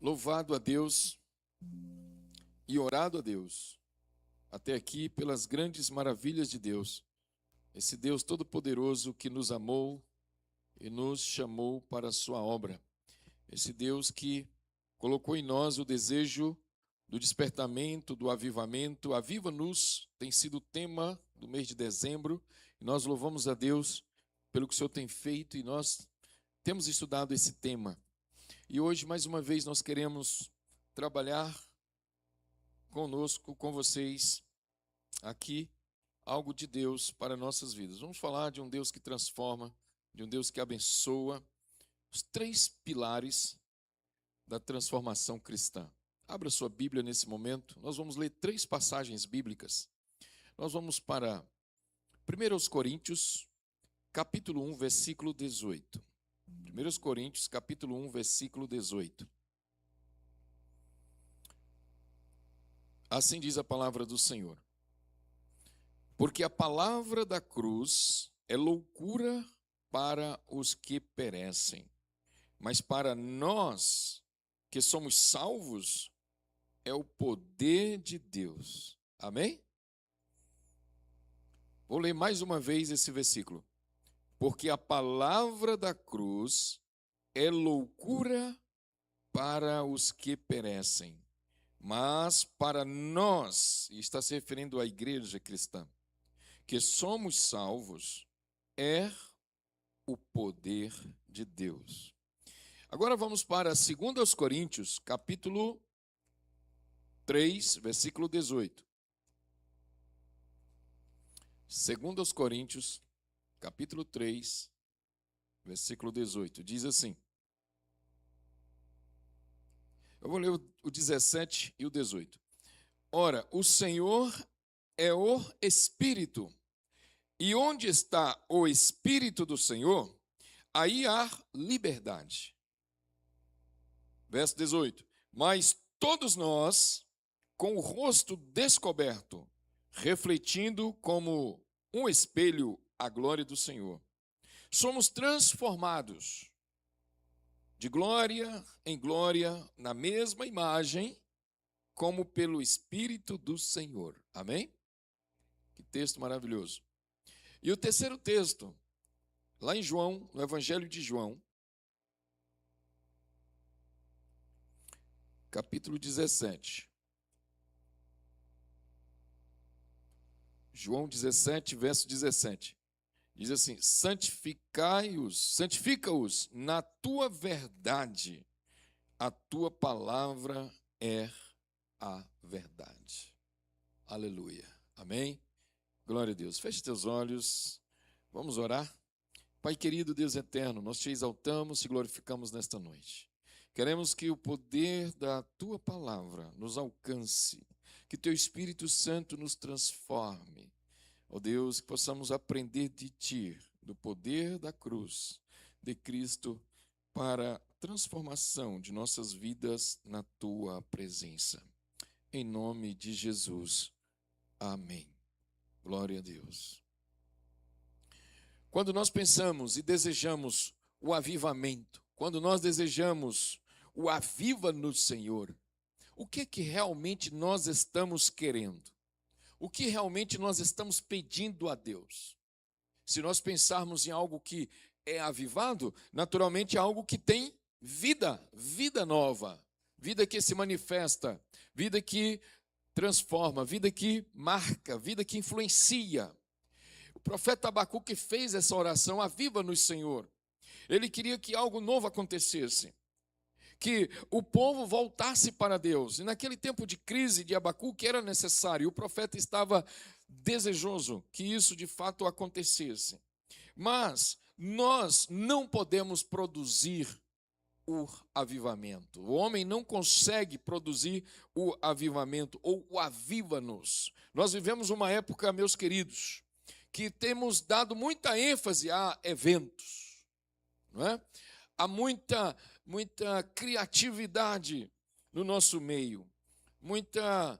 louvado a Deus e orado a Deus até aqui pelas grandes maravilhas de Deus, esse Deus todo-poderoso que nos amou e nos chamou para a sua obra, esse Deus que colocou em nós o desejo do despertamento, do avivamento. Aviva-nos tem sido o tema do mês de dezembro, e nós louvamos a Deus pelo que o Senhor tem feito, e nós temos estudado esse tema. E hoje, mais uma vez, nós queremos trabalhar conosco, com vocês, aqui, algo de Deus para nossas vidas. Vamos falar de um Deus que transforma, de um Deus que abençoa, os três pilares da transformação cristã. Abra sua Bíblia nesse momento, nós vamos ler três passagens bíblicas. Nós vamos para 1 Coríntios, capítulo 1, versículo 18. 1 Coríntios, capítulo 1, versículo 18. Assim diz a palavra do Senhor. Porque a palavra da cruz é loucura para os que perecem, mas para nós que somos salvos, é o poder de Deus. Amém? Vou ler mais uma vez esse versículo. Porque a palavra da cruz é loucura para os que perecem, mas para nós, e está se referindo à igreja cristã, que somos salvos, é o poder de Deus. Agora vamos para 2 Coríntios, capítulo 3, versículo 18. 2 Coríntios, capítulo 3, versículo 18. Diz assim. Eu vou ler o 17 e o 18. Ora, o Senhor é o Espírito, e onde está o Espírito do Senhor, aí há liberdade. Verso 18. Mas todos nós, com o rosto descoberto, refletindo como um espelho a glória do Senhor, somos transformados de glória em glória na mesma imagem, como pelo Espírito do Senhor. Amém? Que texto maravilhoso. E o terceiro texto, lá em João, no Evangelho de João, capítulo 17. João 17, verso 17. Diz assim: santifica-os na tua verdade, a tua palavra é a verdade. Aleluia. Amém? Glória a Deus. Feche teus olhos, vamos orar. Pai querido, Deus eterno, nós te exaltamos e glorificamos nesta noite. Queremos que o poder da tua palavra nos alcance, que teu Espírito Santo nos transforme. Ó Deus, que possamos aprender de ti, do poder da cruz de Cristo, para a transformação de nossas vidas na tua presença. Em nome de Jesus. Amém. Glória a Deus. Quando nós pensamos e desejamos o avivamento, quando nós desejamos o aviva no Senhor, o que realmente nós estamos querendo? O que realmente nós estamos pedindo a Deus? Se nós pensarmos em algo que é avivado, naturalmente é algo que tem vida, vida nova, vida que se manifesta, vida que transforma, vida que marca, vida que influencia. O profeta Abacuque fez essa oração: aviva-nos, Senhor. Ele queria que algo novo acontecesse, que o povo voltasse para Deus. E naquele tempo de crise de Abacuque era necessário, o profeta estava desejoso que isso de fato acontecesse. Mas nós não podemos produzir o avivamento. O homem não consegue produzir o avivamento ou o aviva-nos. Nós vivemos uma época, meus queridos, que temos dado muita ênfase a eventos, não é? Há muita criatividade no nosso meio, muita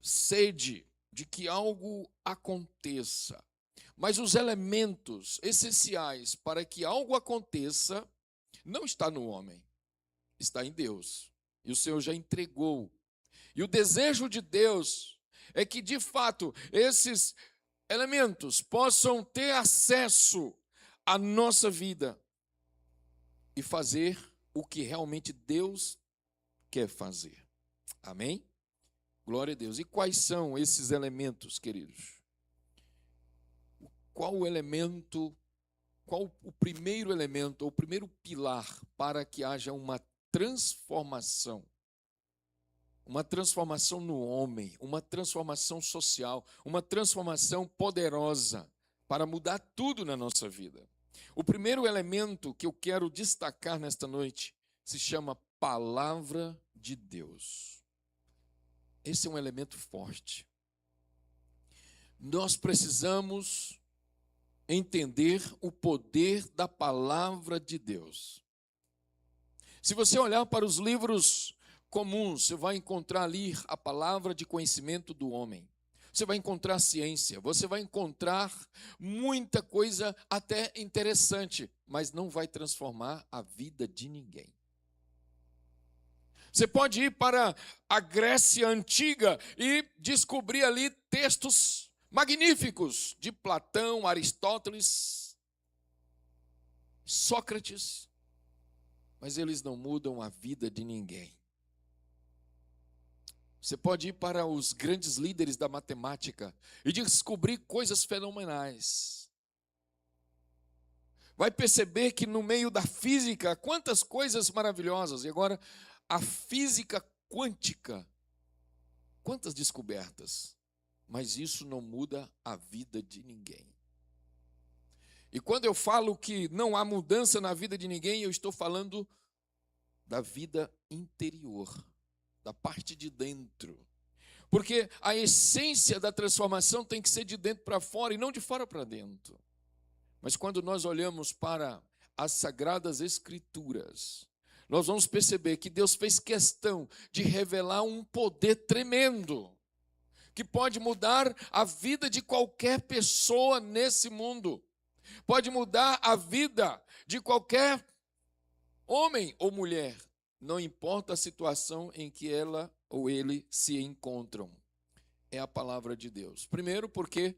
sede de que algo aconteça. Mas os elementos essenciais para que algo aconteça não está no homem, está em Deus. E o Senhor já entregou. E o desejo de Deus é que, de fato, esses elementos possam ter acesso à nossa vida e fazer o que realmente Deus quer fazer. Amém? Glória a Deus. E quais são esses elementos, queridos? Qual o elemento, qual o primeiro elemento, ou o primeiro pilar para que haja uma transformação? Uma transformação no homem, uma transformação social, uma transformação poderosa para mudar tudo na nossa vida. O primeiro elemento que eu quero destacar nesta noite se chama Palavra de Deus. Esse é um elemento forte. Nós precisamos entender o poder da Palavra de Deus. Se você olhar para os livros comuns, você vai encontrar ali a palavra de conhecimento do homem. Você vai encontrar ciência, você vai encontrar muita coisa até interessante, mas não vai transformar a vida de ninguém. Você pode ir para a Grécia Antiga e descobrir ali textos magníficos de Platão, Aristóteles, Sócrates, mas eles não mudam a vida de ninguém. Você pode ir para os grandes líderes da matemática e descobrir coisas fenomenais. Vai perceber que no meio da física, quantas coisas maravilhosas. E agora, a física quântica, quantas descobertas. Mas isso não muda a vida de ninguém. E quando eu falo que não há mudança na vida de ninguém, eu estou falando da vida interior, da parte de dentro. Porque a essência da transformação tem que ser de dentro para fora e não de fora para dentro. Mas quando nós olhamos para as Sagradas Escrituras, nós vamos perceber que Deus fez questão de revelar um poder tremendo, que pode mudar a vida de qualquer pessoa nesse mundo. Pode mudar a vida de qualquer homem ou mulher. Não importa a situação em que ela ou ele se encontram. É a palavra de Deus. Primeiro, porque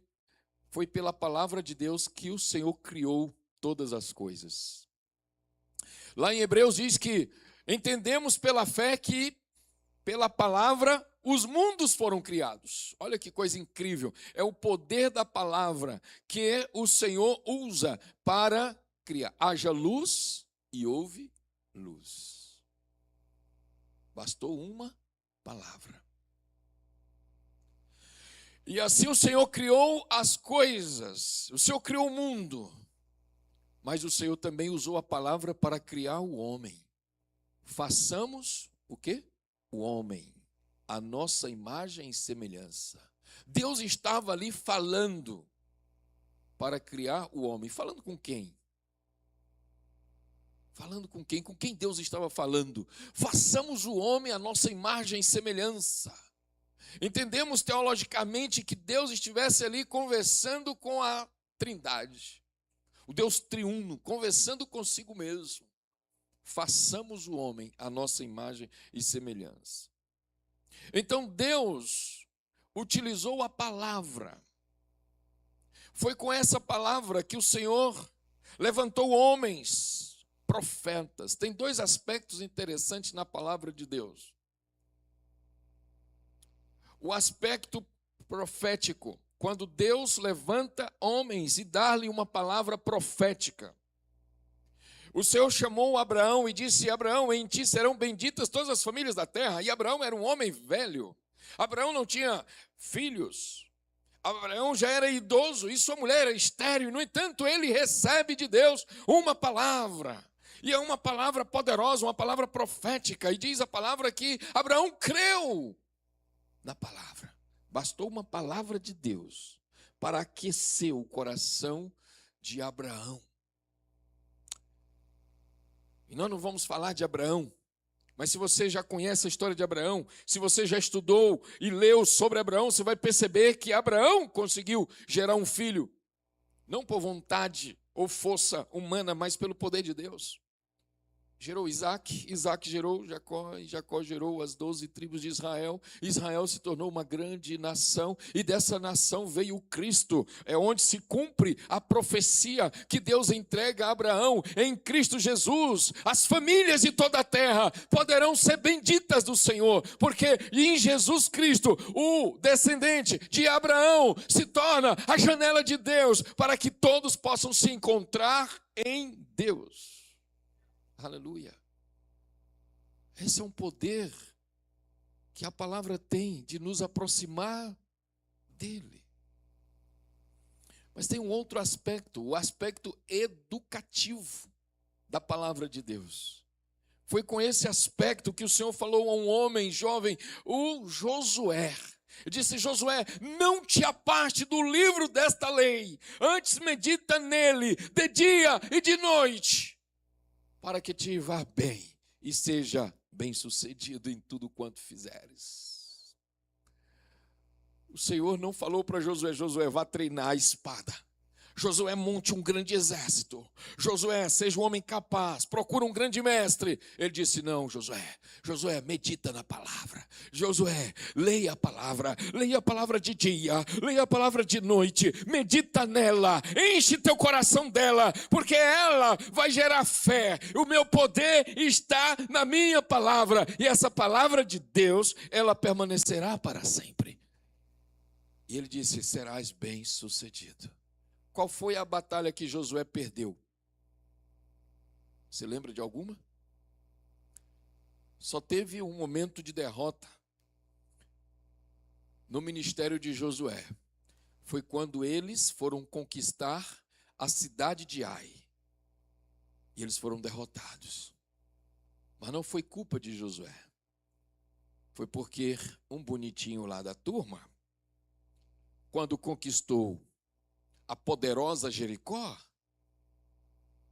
foi pela palavra de Deus que o Senhor criou todas as coisas. Lá em Hebreus diz que entendemos pela fé que pela palavra os mundos foram criados. Olha que coisa incrível. É o poder da palavra que o Senhor usa para criar. Haja luz e houve luz. Bastou uma palavra. E assim o Senhor criou as coisas. O Senhor criou o mundo. Mas o Senhor também usou a palavra para criar o homem. Façamos o quê? O homem. A nossa imagem e semelhança. Deus estava ali falando para criar o homem. Falando com quem? Falando com quem? Com quem Deus estava falando? Façamos o homem a nossa imagem e semelhança. Entendemos teologicamente que Deus estivesse ali conversando com a Trindade. O Deus triuno, conversando consigo mesmo. Façamos o homem a nossa imagem e semelhança. Então Deus utilizou a palavra. Foi com essa palavra que o Senhor levantou homens, profetas. Tem dois aspectos interessantes na palavra de Deus. O aspecto profético, quando Deus levanta homens e dá-lhe uma palavra profética. O Senhor chamou Abraão e disse: Abraão, em ti serão benditas todas as famílias da terra. E Abraão era um homem velho. Abraão não tinha filhos. Abraão já era idoso e sua mulher era estéril. No entanto, ele recebe de Deus uma palavra. E é uma palavra poderosa, uma palavra profética. E diz a palavra que Abraão creu na palavra. Bastou uma palavra de Deus para aquecer o coração de Abraão. E nós não vamos falar de Abraão, mas se você já conhece a história de Abraão, se você já estudou e leu sobre Abraão, você vai perceber que Abraão conseguiu gerar um filho, não por vontade ou força humana, mas pelo poder de Deus. gerou Isaac, Isaac gerou Jacó, e Jacó gerou as 12 tribos de Israel. Israel se tornou uma grande nação, e dessa nação veio o Cristo. É onde se cumpre a profecia que Deus entrega a Abraão. Em Cristo Jesus, as famílias de toda a terra poderão ser benditas do Senhor, porque em Jesus Cristo, o descendente de Abraão se torna a janela de Deus, para que todos possam se encontrar em Deus. Aleluia. Esse é um poder que a palavra tem de nos aproximar dele. Mas tem um outro aspecto, o aspecto educativo da palavra de Deus. Foi com esse aspecto que o Senhor falou a um homem jovem, o Josué. Eu disse: Josué, não te aparte do livro desta lei, antes medita nele de dia e de noite, para que te vá bem e seja bem-sucedido em tudo quanto fizeres. O Senhor não falou para Josué: Josué, vá treinar a espada. Josué, monte um grande exército. Josué, seja um homem capaz, procura um grande mestre. Ele disse: não, Josué, medita na palavra. Josué, leia a palavra de dia, leia a palavra de noite, medita nela, enche teu coração dela, porque ela vai gerar fé. O meu poder está na minha palavra, e essa palavra de Deus, ela permanecerá para sempre. E ele disse: serás bem-sucedido. Qual foi a batalha que Josué perdeu? Você lembra de alguma? Só teve um momento de derrota no ministério de Josué. Foi quando eles foram conquistar a cidade de Ai. E eles foram derrotados. Mas não foi culpa de Josué. Foi porque um bonitinho lá da turma, quando conquistou a poderosa Jericó,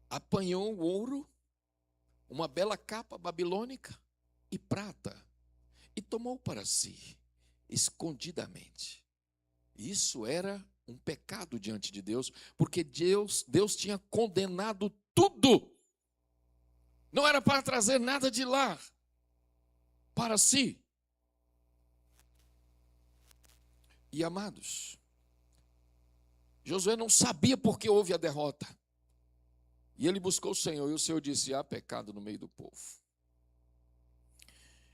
apanhou o ouro, uma bela capa babilônica e prata, e tomou para si, escondidamente. Isso era um pecado diante de Deus, porque Deus tinha condenado tudo. Não era para trazer nada de lá para si. E amados, Josué não sabia por que houve a derrota. E ele buscou o Senhor, e o Senhor disse: há pecado no meio do povo.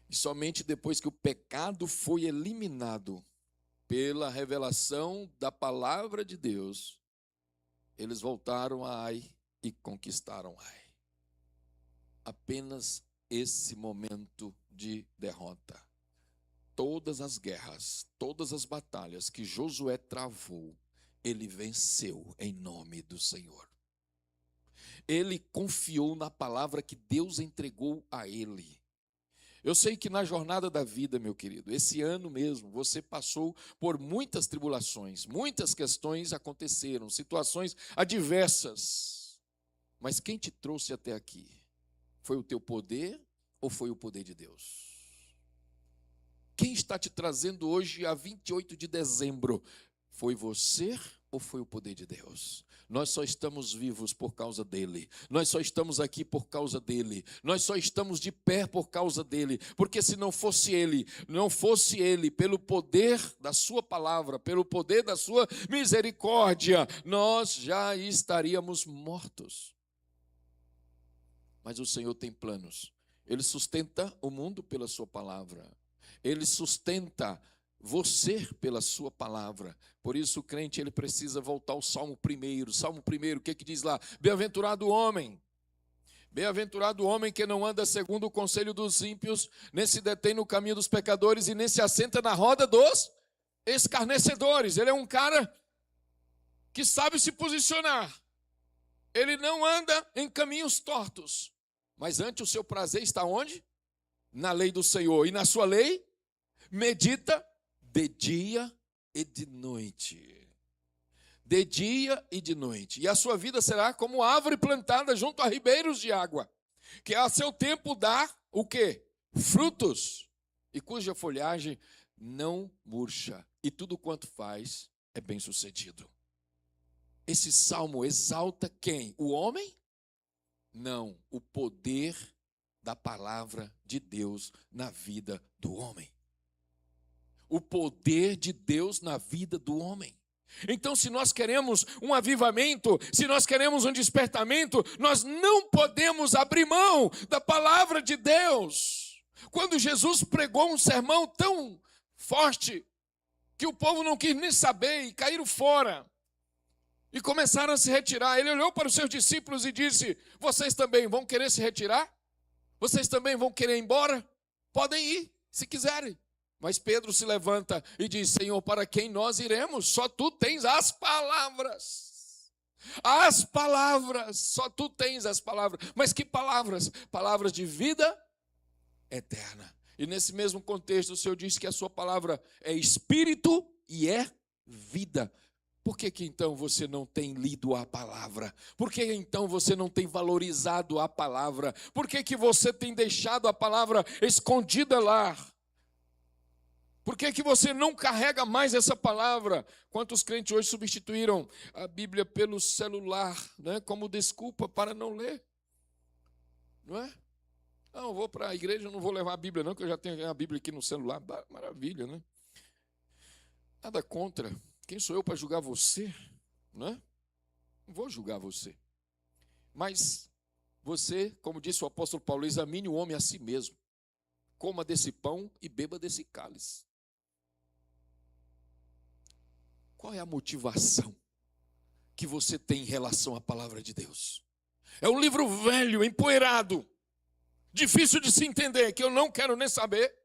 E somente depois que o pecado foi eliminado pela revelação da palavra de Deus, eles voltaram a Ai e conquistaram Ai. Apenas esse momento de derrota. Todas as guerras, todas as batalhas que Josué travou, ele venceu em nome do Senhor. Ele confiou na palavra que Deus entregou a ele. Eu sei que na jornada da vida, meu querido, esse ano mesmo, você passou por muitas tribulações, muitas questões aconteceram, situações adversas. Mas quem te trouxe até aqui? Foi o teu poder ou foi o poder de Deus? Quem está te trazendo hoje a 28 de dezembro? Foi você ou foi o poder de Deus? Nós só estamos vivos por causa dele. Nós só estamos aqui por causa dele. Nós só estamos de pé por causa dele. Porque se não fosse ele, pelo poder da sua palavra, pelo poder da sua misericórdia, nós já estaríamos mortos. Mas o Senhor tem planos. Ele sustenta o mundo pela sua palavra. Ele sustenta você pela sua palavra. Por isso o crente, ele precisa voltar ao Salmo 1. Salmo 1, o que diz lá? Bem-aventurado o homem que não anda segundo o conselho dos ímpios, nem se detém no caminho dos pecadores e nem se assenta na roda dos escarnecedores. Ele é um cara que sabe se posicionar. Ele não anda em caminhos tortos, mas ante o seu prazer está onde? Na lei do Senhor. E na sua lei medita de dia e de noite. De dia e de noite. E a sua vida será como árvore plantada junto a ribeiros de água, que a seu tempo dá o quê? Frutos, e cuja folhagem não murcha, e tudo quanto faz é bem sucedido. Esse salmo exalta quem? O homem? Não, o poder da palavra de Deus na vida do homem. O poder de Deus na vida do homem. Então, se nós queremos um avivamento, se nós queremos um despertamento, nós não podemos abrir mão da palavra de Deus. Quando Jesus pregou um sermão tão forte que o povo não quis nem saber e caíram fora e começaram a se retirar, ele olhou para os seus discípulos e disse: vocês também vão querer se retirar? Vocês também vão querer ir embora? Podem ir, se quiserem. Mas Pedro se levanta e diz: Senhor, para quem nós iremos? Só tu tens as palavras. As palavras, só tu tens as palavras. Mas que palavras? Palavras de vida eterna. E nesse mesmo contexto o Senhor diz que a sua palavra é espírito e é vida. Por que então você não tem lido a palavra? Por que então você não tem valorizado a palavra? Por que você tem deixado a palavra escondida lá? Por que você não carrega mais essa palavra? Quantos crentes hoje substituíram a Bíblia pelo celular, né, como desculpa para não ler? Não é? Não, eu vou para a igreja, não vou levar a Bíblia não, que eu já tenho a Bíblia aqui no celular. Maravilha, né? Nada contra. Quem sou eu para julgar você? Não é? Não vou julgar você. Mas você, como disse o apóstolo Paulo, examine o homem a si mesmo. Coma desse pão e beba desse cálice. Qual é a motivação que você tem em relação à palavra de Deus? É um livro velho, empoeirado, difícil de se entender, que eu não quero nem saber?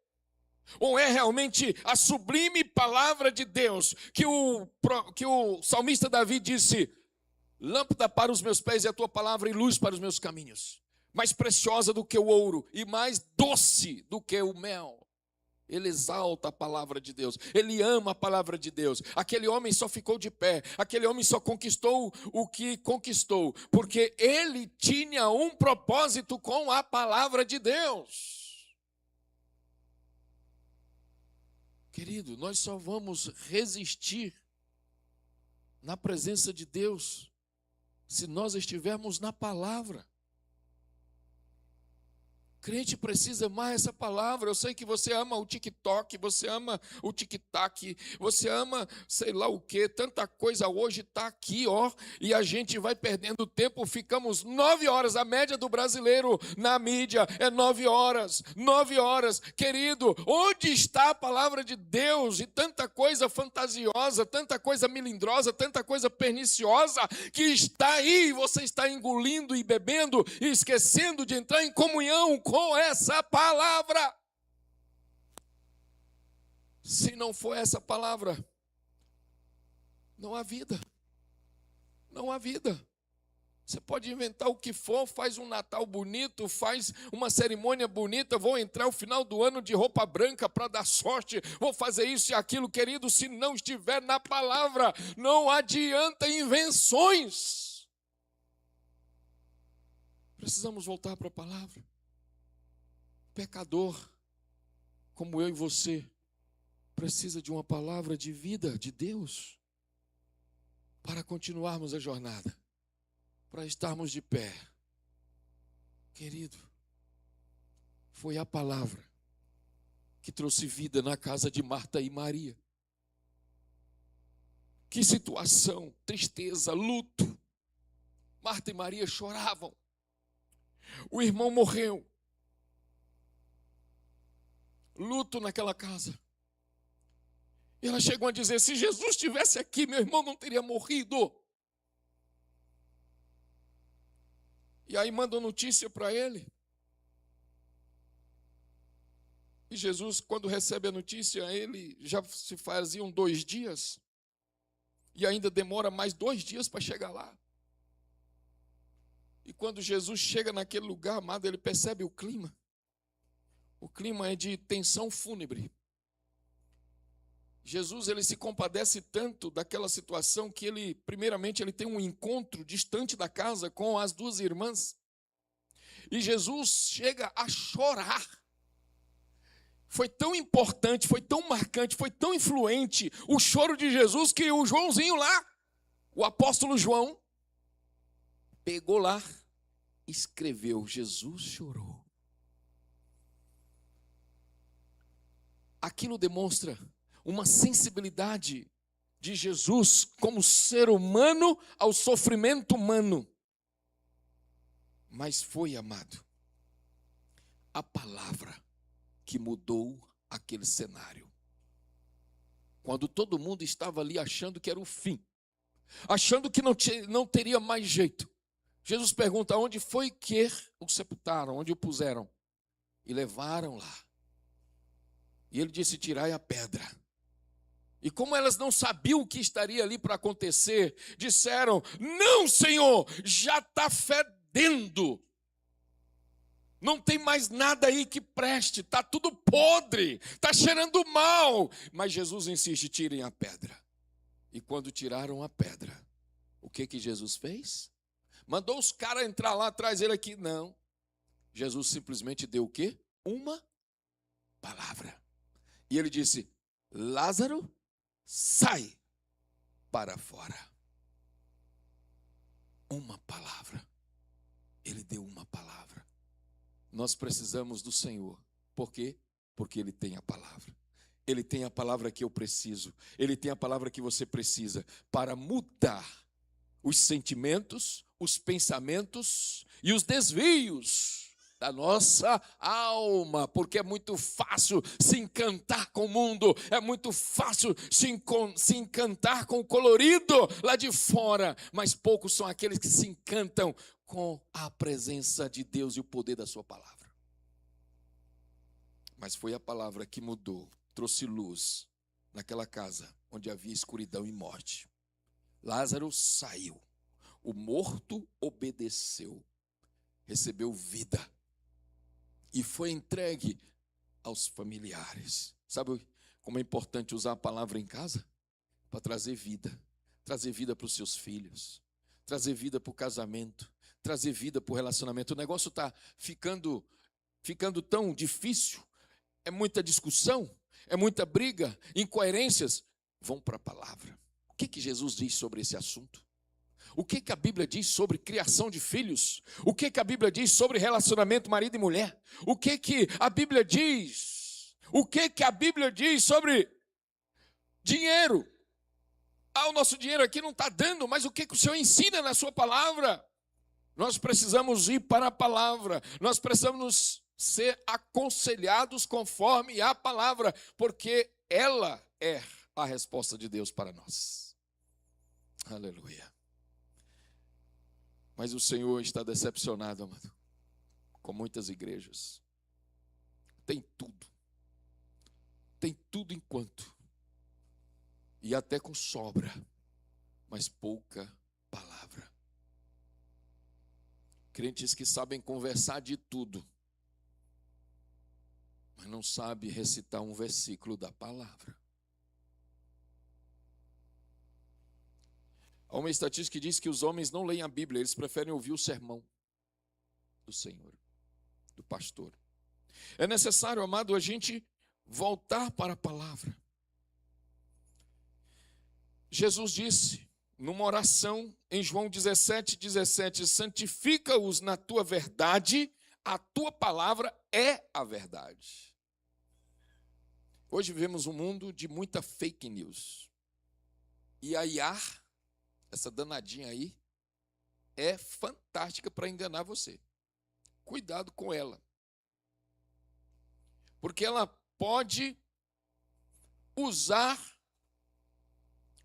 Ou é realmente a sublime palavra de Deus, que o salmista Davi disse: lâmpada para os meus pés é a tua palavra e luz para os meus caminhos. Mais preciosa do que o ouro e mais doce do que o mel. Ele exalta a palavra de Deus, ele ama a palavra de Deus. Aquele homem só ficou de pé, aquele homem só conquistou o que conquistou, porque ele tinha um propósito com a palavra de Deus. Querido, nós só vamos resistir na presença de Deus se nós estivermos na palavra. Crente precisa amar essa palavra. Eu sei que você ama o TikTok, você ama o tic-tac, você ama sei lá o que, tanta coisa hoje está aqui, ó, e a gente vai perdendo tempo, ficamos 9 horas, a média do brasileiro na mídia é 9 horas, 9 horas. Querido, onde está a palavra de Deus? E tanta coisa fantasiosa, tanta coisa melindrosa, tanta coisa perniciosa que está aí, e você está engolindo e bebendo e esquecendo de entrar em comunhão com essa palavra. Se não for essa palavra, não há vida. Não há vida. Você pode inventar o que for, faz um Natal bonito, faz uma cerimônia bonita, vou entrar no final do ano de roupa branca para dar sorte, vou fazer isso e aquilo, querido, se não estiver na palavra, não adianta invenções. Precisamos voltar para a palavra. Pecador, como eu e você, precisa de uma palavra de vida de Deus para continuarmos a jornada, para estarmos de pé. Querido, foi a palavra que trouxe vida na casa de Marta e Maria. Que situação, tristeza, luto. Marta e Maria choravam. O irmão morreu. Luto naquela casa. E elas chegam a dizer: se Jesus estivesse aqui, meu irmão não teria morrido. E aí mandam notícia para ele. E Jesus, quando recebe a notícia, ele já se faziam 2 dias. E ainda demora mais 2 dias para chegar lá. E quando Jesus chega naquele lugar, amado, ele percebe o clima. O clima é de tensão fúnebre. Jesus, ele se compadece tanto daquela situação que ele, primeiramente, ele tem um encontro distante da casa com as 2 irmãs. E Jesus chega a chorar. Foi tão importante, foi tão marcante, foi tão influente o choro de Jesus que o Joãozinho lá, o apóstolo João, pegou lá, escreveu: Jesus chorou. aquilo demonstra uma sensibilidade de Jesus como ser humano ao sofrimento humano. Mas foi, amado, a palavra que mudou aquele cenário. Quando todo mundo estava ali achando que era o fim, achando que não teria mais jeito, Jesus pergunta: onde foi que o sepultaram, onde o puseram? E levaram lá. E ele disse: tirai a pedra. E como elas não sabiam o que estaria ali para acontecer, disseram: não, Senhor, já está fedendo. Não tem mais nada aí que preste, está tudo podre, está cheirando mal. Mas Jesus insiste: tirem a pedra. E quando tiraram a pedra, o que Jesus fez? Mandou os caras entrar lá atrás dele aqui? Não. Jesus simplesmente deu o quê? Uma palavra. E ele disse: Lázaro, sai para fora. Uma palavra. Ele deu uma palavra. Nós precisamos do Senhor. Por quê? Porque Ele tem a palavra. Ele tem a palavra que eu preciso. Ele tem a palavra que você precisa para mudar os sentimentos, os pensamentos e os desvios da nossa alma, porque é muito fácil se encantar com o mundo, é muito fácil se encantar com o colorido lá de fora, mas poucos são aqueles que se encantam com a presença de Deus e o poder da sua palavra. Mas foi a palavra que mudou, trouxe luz naquela casa onde havia escuridão e morte. Lázaro saiu, o morto obedeceu, recebeu vida e foi entregue aos familiares. Sabe como é importante usar a palavra em casa? Para trazer vida para os seus filhos, trazer vida para o casamento, trazer vida para o relacionamento. O negócio está ficando tão difícil, é muita discussão, é muita briga, incoerências. Vão para a palavra. O que Jesus diz sobre esse assunto? O que a Bíblia diz sobre criação de filhos? O que a Bíblia diz sobre relacionamento marido e mulher? O que a Bíblia diz? O que a Bíblia diz sobre dinheiro? O nosso dinheiro aqui não está dando, mas o que o Senhor ensina na sua palavra? Nós precisamos ir para a palavra, nós precisamos ser aconselhados conforme a palavra, porque ela é a resposta de Deus para nós. Aleluia. Mas o Senhor está decepcionado, amado, com muitas igrejas. Tem tudo enquanto, e até com sobra, mas pouca palavra. Crentes que sabem conversar de tudo, mas não sabem recitar um versículo da palavra. Há uma estatística que diz que os homens não leem a Bíblia, eles preferem ouvir o sermão do Senhor, do pastor. É necessário, amado, a gente voltar para a palavra. Jesus disse, numa oração, em João 17:17, santifica-os na tua verdade, a tua palavra é a verdade. Hoje vivemos um mundo de muita fake news. E a IA, essa danadinha aí, é fantástica para enganar você. Cuidado com ela. Porque ela pode usar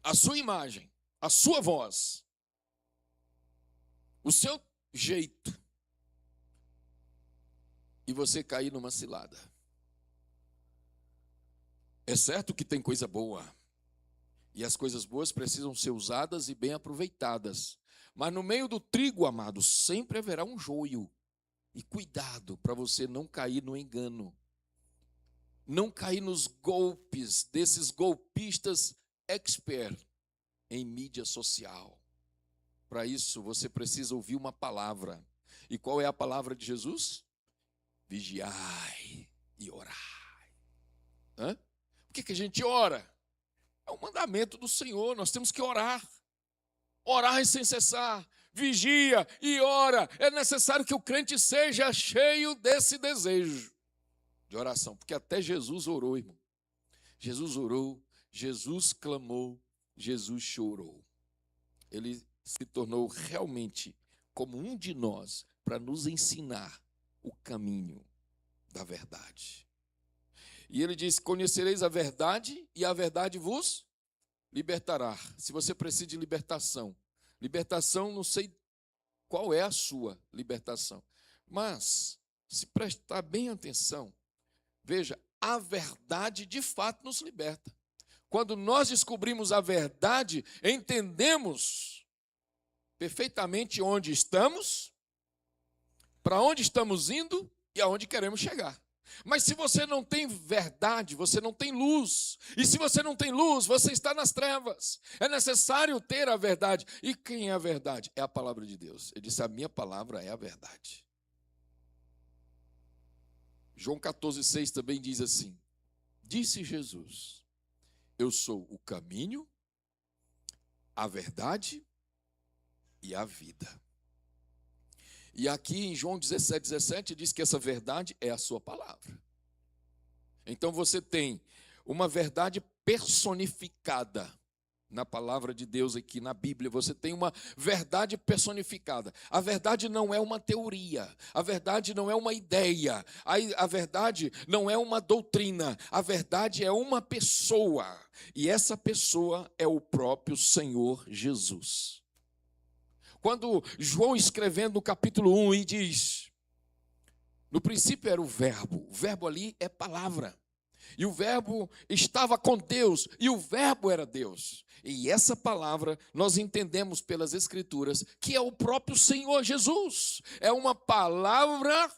a sua imagem, a sua voz, o seu jeito, e você cair numa cilada. É certo que tem coisa boa, e as coisas boas precisam ser usadas e bem aproveitadas. Mas no meio do trigo, amado, sempre haverá um joio. E cuidado para você não cair no engano. Não cair nos golpes desses golpistas expert em mídia social. Para isso, você precisa ouvir uma palavra. E qual é a palavra de Jesus? Vigiai e orai. Por que a gente ora? É um mandamento do Senhor, nós temos que orar. Orar sem cessar, vigia e ora. É necessário que o crente seja cheio desse desejo de oração, porque até Jesus orou, irmão. Jesus orou, Jesus clamou, Jesus chorou. Ele se tornou realmente como um de nós para nos ensinar o caminho da verdade. E ele diz: conhecereis a verdade e a verdade vos libertará. Se você precisa de libertação, não sei qual é a sua libertação, mas se prestar bem atenção, veja, a verdade de fato nos liberta. Quando nós descobrimos a verdade, entendemos perfeitamente onde estamos, para onde estamos indo e aonde queremos chegar. Mas se você não tem verdade, você não tem luz. E se você não tem luz, você está nas trevas. É necessário ter a verdade. E quem é a verdade? É a palavra de Deus. Ele disse: a minha palavra é a verdade. João 14,6 também diz assim: disse Jesus: eu sou o caminho, a verdade e a vida. E aqui em João 17,17 diz que essa verdade é a sua palavra. Então você tem uma verdade personificada na palavra de Deus aqui na Bíblia. Você tem uma verdade personificada. A verdade não é uma teoria, a verdade não é uma ideia, a verdade não é uma doutrina, a verdade é uma pessoa. E essa pessoa é o próprio Senhor Jesus. Quando João escrevendo no capítulo 1 e diz: no princípio era o verbo ali é palavra, e o verbo estava com Deus, e o verbo era Deus. E essa palavra nós entendemos pelas Escrituras que é o próprio Senhor Jesus, é uma palavra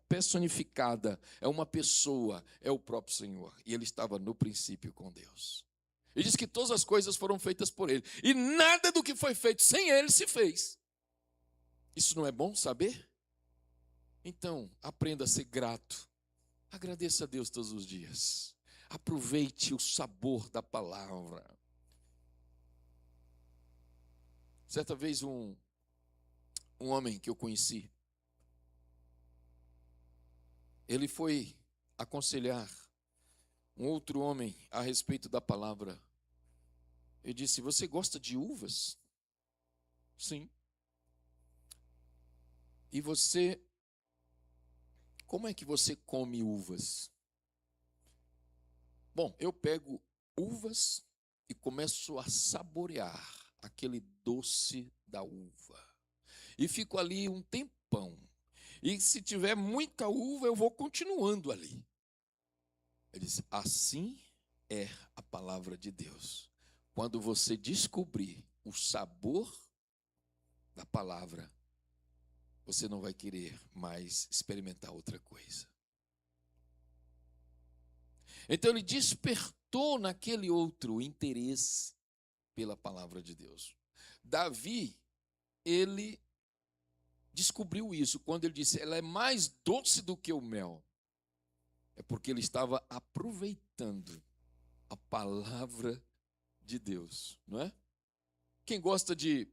personificada, é uma pessoa, é o próprio Senhor, e ele estava no princípio com Deus. Ele diz que todas as coisas foram feitas por ele, e nada do que foi feito sem ele se fez. Isso não é bom saber? Então, aprenda a ser grato. Agradeça a Deus todos os dias. Aproveite o sabor da palavra. Certa vez um homem que eu conheci, ele foi aconselhar um outro homem a respeito da palavra. Ele disse: você gosta de uvas? Sim. E você, como é que você come uvas? Bom, eu pego uvas e começo a saborear aquele doce da uva. E fico ali um tempão. E se tiver muita uva, eu vou continuando ali. Ele disse: assim é a palavra de Deus. Quando você descobrir o sabor da palavra, você não vai querer mais experimentar outra coisa. Então ele despertou naquele outro interesse pela palavra de Deus. Davi, ele descobriu isso quando ele disse: ela é mais doce do que o mel. É porque ele estava aproveitando a palavra de Deus, não é? Quem gosta de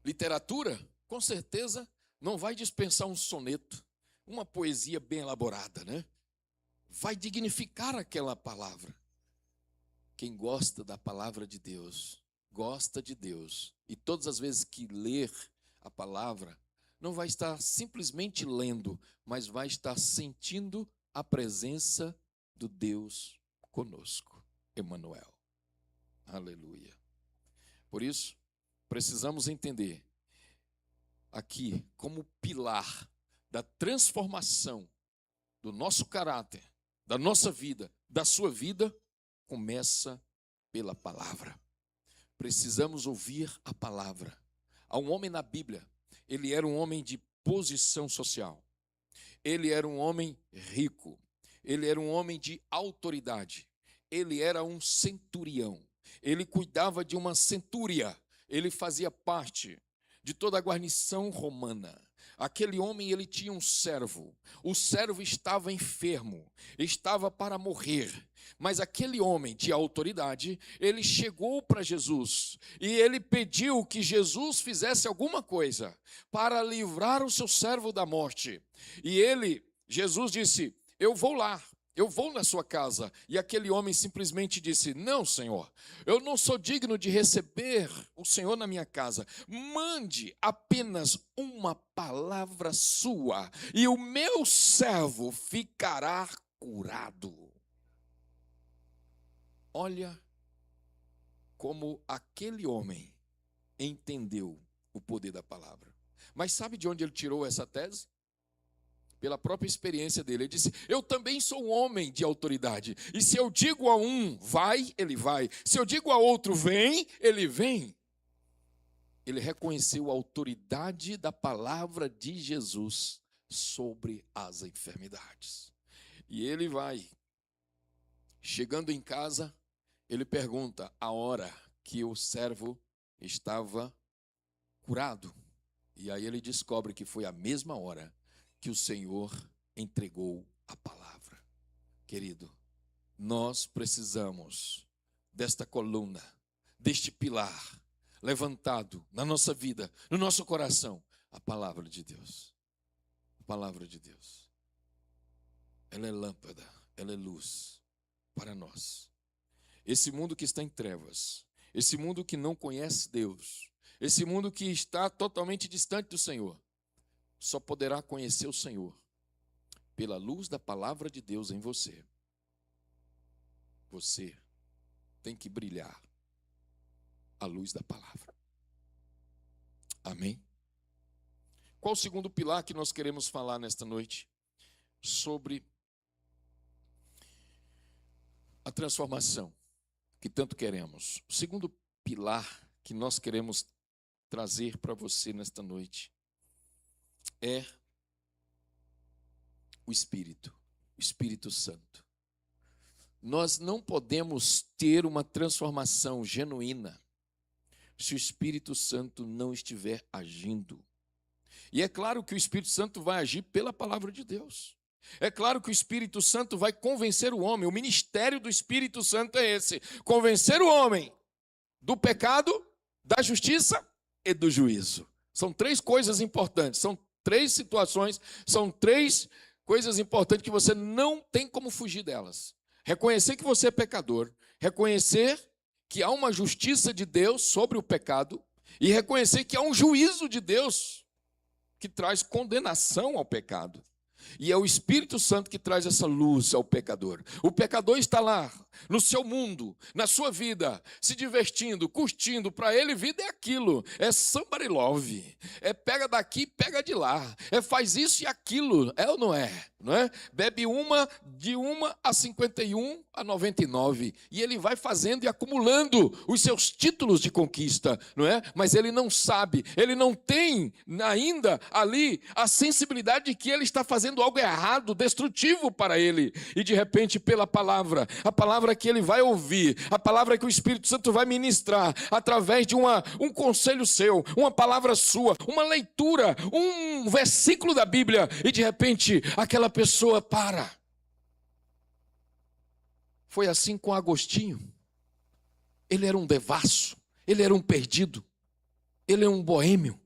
literatura, com certeza não vai dispensar um soneto, uma poesia bem elaborada, né? Vai dignificar aquela palavra. Quem gosta da palavra de Deus, gosta de Deus. E todas as vezes que ler a palavra, não vai estar simplesmente lendo, mas vai estar sentindo a presença do Deus conosco, Emanuel. Aleluia. Por isso, precisamos entender aqui como pilar da transformação do nosso caráter, da nossa vida, da sua vida, começa pela palavra. Precisamos ouvir a palavra. Há um homem na Bíblia, ele era um homem de posição social. Ele era um homem rico. Ele era um homem de autoridade. Ele era um centurião. Ele cuidava de uma centúria. Ele fazia parte de toda a guarnição romana. Aquele homem, ele tinha um servo. O servo estava enfermo, estava para morrer. Mas aquele homem de autoridade, ele chegou para Jesus e ele pediu que Jesus fizesse alguma coisa para livrar o seu servo da morte. E Jesus disse: eu vou lá, eu vou na sua casa. E aquele homem simplesmente disse: não, Senhor, eu não sou digno de receber o Senhor na minha casa. Mande apenas uma palavra sua e o meu servo ficará curado. Olha como aquele homem entendeu o poder da palavra. Mas sabe de onde ele tirou essa tese? Pela própria experiência dele. Ele disse: eu também sou um homem de autoridade. E se eu digo a um, vai, ele vai. Se eu digo a outro, vem, ele vem. Ele reconheceu a autoridade da palavra de Jesus sobre as enfermidades. E ele vai. Chegando em casa, ele pergunta a hora que o servo estava curado. E aí ele descobre que foi a mesma hora que o Senhor entregou a palavra. Querido, nós precisamos desta coluna, deste pilar levantado na nossa vida, no nosso coração, a palavra de Deus. A palavra de Deus. Ela é lâmpada, ela é luz para nós. Esse mundo que está em trevas, esse mundo que não conhece Deus, esse mundo que está totalmente distante do Senhor, só poderá conhecer o Senhor pela luz da palavra de Deus em você. Você tem que brilhar a luz da palavra. Amém? Qual o segundo pilar que nós queremos falar nesta noite? Sobre a transformação que tanto queremos. O segundo pilar que nós queremos trazer para você nesta noite é o Espírito Santo. Nós não podemos ter uma transformação genuína se o Espírito Santo não estiver agindo. E é claro que o Espírito Santo vai agir pela palavra de Deus. É claro que o Espírito Santo vai convencer o homem. O ministério do Espírito Santo é esse: convencer o homem do pecado, da justiça e do juízo. São três coisas importantes, são três situações, são três coisas importantes que você não tem como fugir delas. Reconhecer que você é pecador, reconhecer que há uma justiça de Deus sobre o pecado e reconhecer que há um juízo de Deus que traz condenação ao pecado. E é o Espírito Santo que traz essa luz ao pecador. O pecador está lá, no seu mundo, na sua vida, se divertindo, curtindo. Para ele, vida é aquilo. É somebody love. É pega daqui, pega de lá. É faz isso e aquilo. É ou não é? Não é? Bebe de 1 a 51 a 99. E ele vai fazendo e acumulando os seus títulos de conquista. Não é? Mas ele não sabe, ele não tem ainda ali a sensibilidade de que ele está fazendo algo errado, destrutivo para ele. E de repente, pela palavra, a palavra que ele vai ouvir, a palavra que o Espírito Santo vai ministrar, através de um conselho seu, uma palavra sua, uma leitura, um versículo da Bíblia, e de repente, aquela pessoa para. Foi assim com Agostinho. Ele era um devasso, ele era um perdido, ele é um boêmio.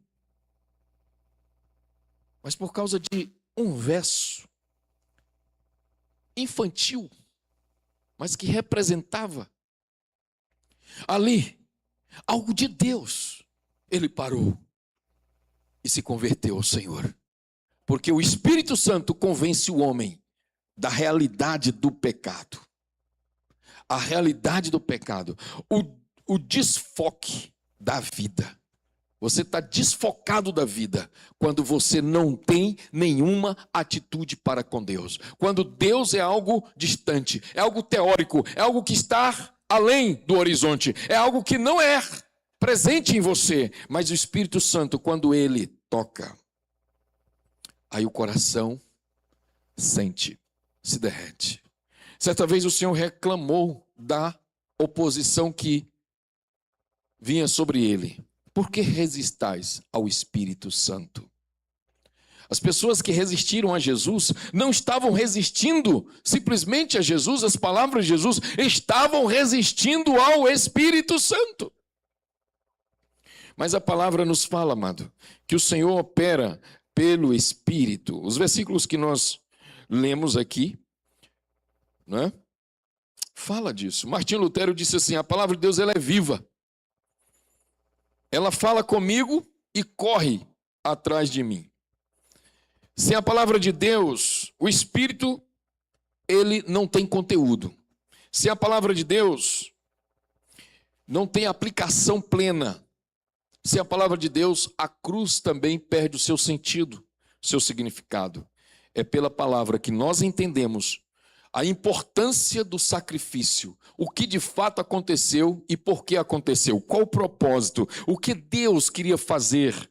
Mas por causa de um verso infantil, mas que representava ali algo de Deus, ele parou e se converteu ao Senhor. Porque o Espírito Santo convence o homem da realidade do pecado. A realidade do pecado, o desfoque da vida. Você está desfocado da vida quando você não tem nenhuma atitude para com Deus. Quando Deus é algo distante, é algo teórico, é algo que está além do horizonte, é algo que não é presente em você. Mas o Espírito Santo, quando ele toca, aí o coração sente, se derrete. Certa vez o Senhor reclamou da oposição que vinha sobre ele. Por que resistais ao Espírito Santo? As pessoas que resistiram a Jesus não estavam resistindo simplesmente a Jesus, as palavras de Jesus, estavam resistindo ao Espírito Santo. Mas a palavra nos fala, amado, que o Senhor opera pelo Espírito. Os versículos que nós lemos aqui, não é? Fala disso. Martinho Lutero disse assim: a palavra de Deus ela é viva. Ela fala comigo e corre atrás de mim. Sem a palavra de Deus, o Espírito, ele não tem conteúdo. Sem a palavra de Deus, não tem aplicação plena. Sem a palavra de Deus, a cruz também perde o seu sentido, o seu significado. É pela palavra que nós entendemos a importância do sacrifício, o que de fato aconteceu e por que aconteceu, qual o propósito, o que Deus queria fazer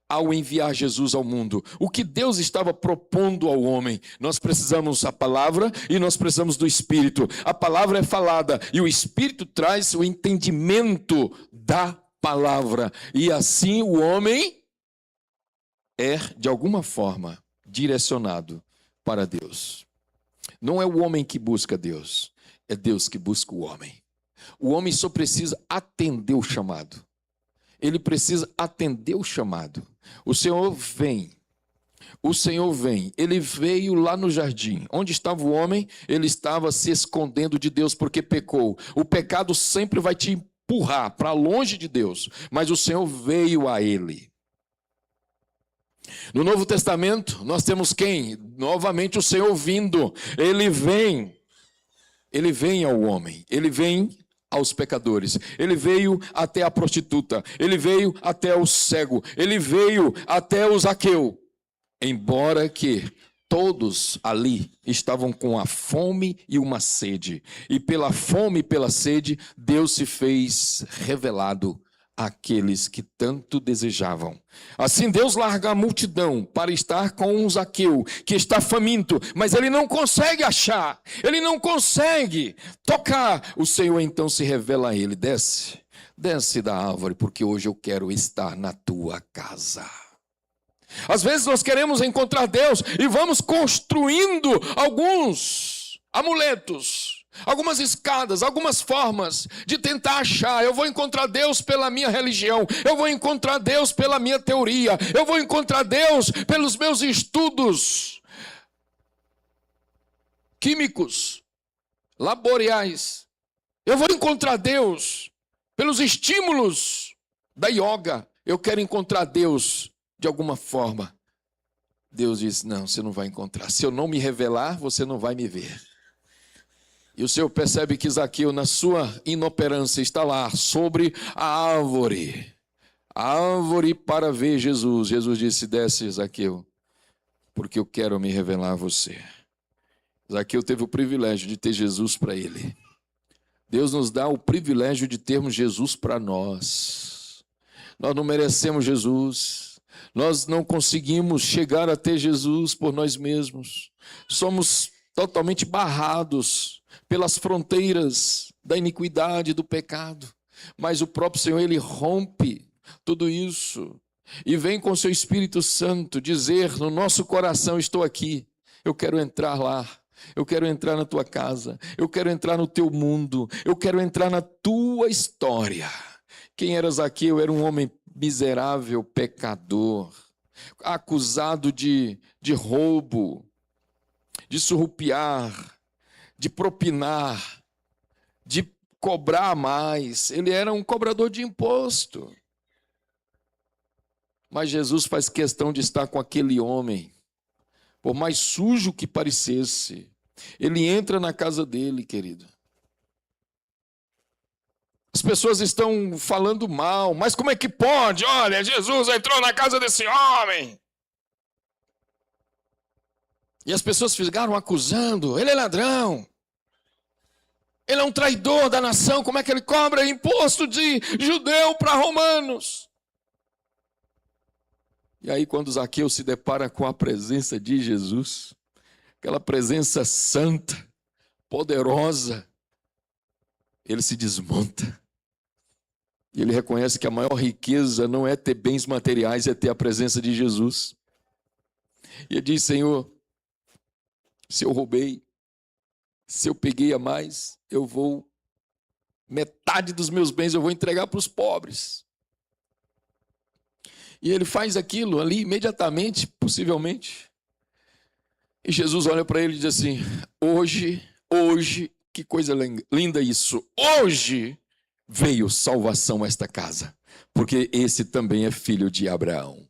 ao enviar Jesus ao mundo, o que Deus estava propondo ao homem. Nós precisamos da palavra e nós precisamos do Espírito. A palavra é falada e o Espírito traz o entendimento da palavra. E assim o homem é, de alguma forma, direcionado para Deus. Não é o homem que busca Deus, é Deus que busca o homem. O homem só precisa atender o chamado. Ele precisa atender o chamado. O Senhor vem. Ele veio lá no jardim. Onde estava o homem? Ele estava se escondendo de Deus porque pecou. O pecado sempre vai te empurrar para longe de Deus, mas o Senhor veio a ele. No Novo Testamento, nós temos quem? Novamente o Senhor vindo. Ele vem ao homem, ele vem aos pecadores, ele veio até a prostituta, ele veio até o cego, ele veio até o Zaqueu. Embora que todos ali estavam com a fome e uma sede, e pela fome e pela sede, Deus se fez revelado àqueles que tanto desejavam. Assim Deus larga a multidão para estar com um Zaqueu que está faminto, mas ele não consegue achar, ele não consegue tocar. O Senhor então se revela a ele: desce da árvore, porque hoje eu quero estar na tua casa. Às vezes nós queremos encontrar Deus e vamos construindo alguns amuletos, algumas escadas, algumas formas de tentar achar. Eu vou encontrar Deus pela minha religião, eu vou encontrar Deus pela minha teoria, eu vou encontrar Deus pelos meus estudos químicos, laborais. Eu vou encontrar Deus pelos estímulos da yoga. Eu quero encontrar Deus de alguma forma. Deus diz: não, você não vai encontrar. Se eu não me revelar, você não vai me ver. E o Senhor percebe que Zaqueu, na sua inoperância, está lá sobre a árvore para ver Jesus. Jesus disse: desce, Zaqueu, porque eu quero me revelar a você. Zaqueu teve o privilégio de ter Jesus para ele. Deus nos dá o privilégio de termos Jesus para nós. Nós não merecemos Jesus. Nós não conseguimos chegar a ter Jesus por nós mesmos. Somos totalmente barrados pelas fronteiras da iniquidade, do pecado. Mas o próprio Senhor, Ele rompe tudo isso e vem com o seu Espírito Santo dizer no nosso coração: estou aqui, eu quero entrar lá, eu quero entrar na tua casa, eu quero entrar no teu mundo, eu quero entrar na tua história. Quem era Zaqueu? Era um homem miserável, pecador, acusado de roubo, de surrupiar, de propinar, de cobrar mais. Ele era um cobrador de imposto. Mas Jesus faz questão de estar com aquele homem, por mais sujo que parecesse. Ele entra na casa dele, querido. As pessoas estão falando mal, mas como é que pode? Olha, Jesus entrou na casa desse homem. E as pessoas ficaram acusando: ele é ladrão, ele é um traidor da nação, como é que ele cobra imposto de judeu para romanos? E aí, quando Zaqueu se depara com a presença de Jesus, aquela presença santa, poderosa, ele se desmonta. E ele reconhece que a maior riqueza não é ter bens materiais, é ter a presença de Jesus. E ele diz: Senhor, se eu roubei, se eu peguei a mais, metade dos meus bens eu vou entregar para os pobres. E ele faz aquilo ali imediatamente, possivelmente. E Jesus olha para ele e diz assim: hoje Hoje, que coisa linda isso, hoje veio salvação a esta casa, porque esse também é filho de Abraão.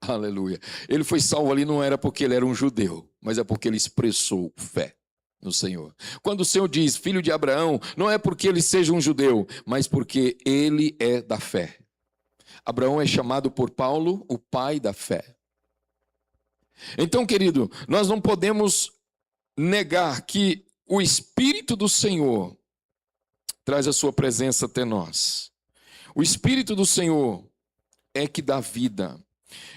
Aleluia. Ele foi salvo ali não era porque ele era um judeu, mas é porque ele expressou fé no Senhor. Quando o Senhor diz filho de Abraão, não é porque ele seja um judeu, mas porque ele é da fé. Abraão é chamado por Paulo o pai da fé. Então, querido, nós não podemos negar que o Espírito do Senhor traz a sua presença até nós. O Espírito do Senhor é que dá vida.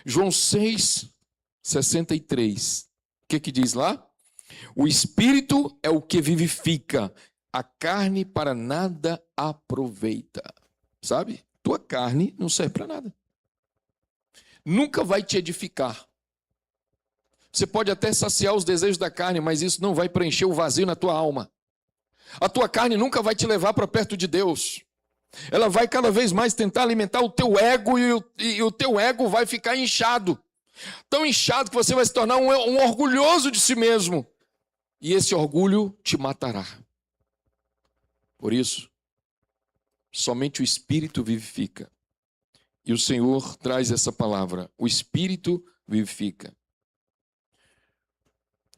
João 6:63. O que diz lá? O Espírito é o que vivifica, a carne para nada aproveita. Sabe? Tua carne não serve para nada. Nunca vai te edificar. Você pode até saciar os desejos da carne, mas isso não vai preencher o vazio na tua alma. A tua carne nunca vai te levar para perto de Deus. Ela vai cada vez mais tentar alimentar o teu ego e o teu ego vai ficar inchado. Tão inchado que você vai se tornar um orgulhoso de si mesmo. E esse orgulho te matará. Por isso, somente o Espírito vivifica. E o Senhor traz essa palavra. O Espírito vivifica.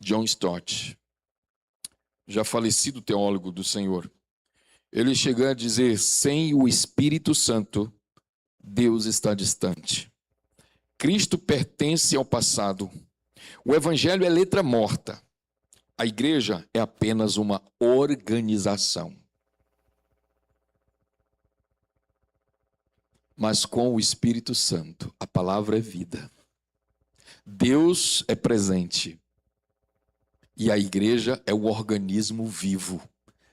John Stott, já falecido teólogo do Senhor, ele chega a dizer: sem o Espírito Santo, Deus está distante. Cristo pertence ao passado. O Evangelho é letra morta. A igreja é apenas uma organização. Mas com o Espírito Santo, a palavra é vida. Deus é presente. E a igreja é o organismo vivo,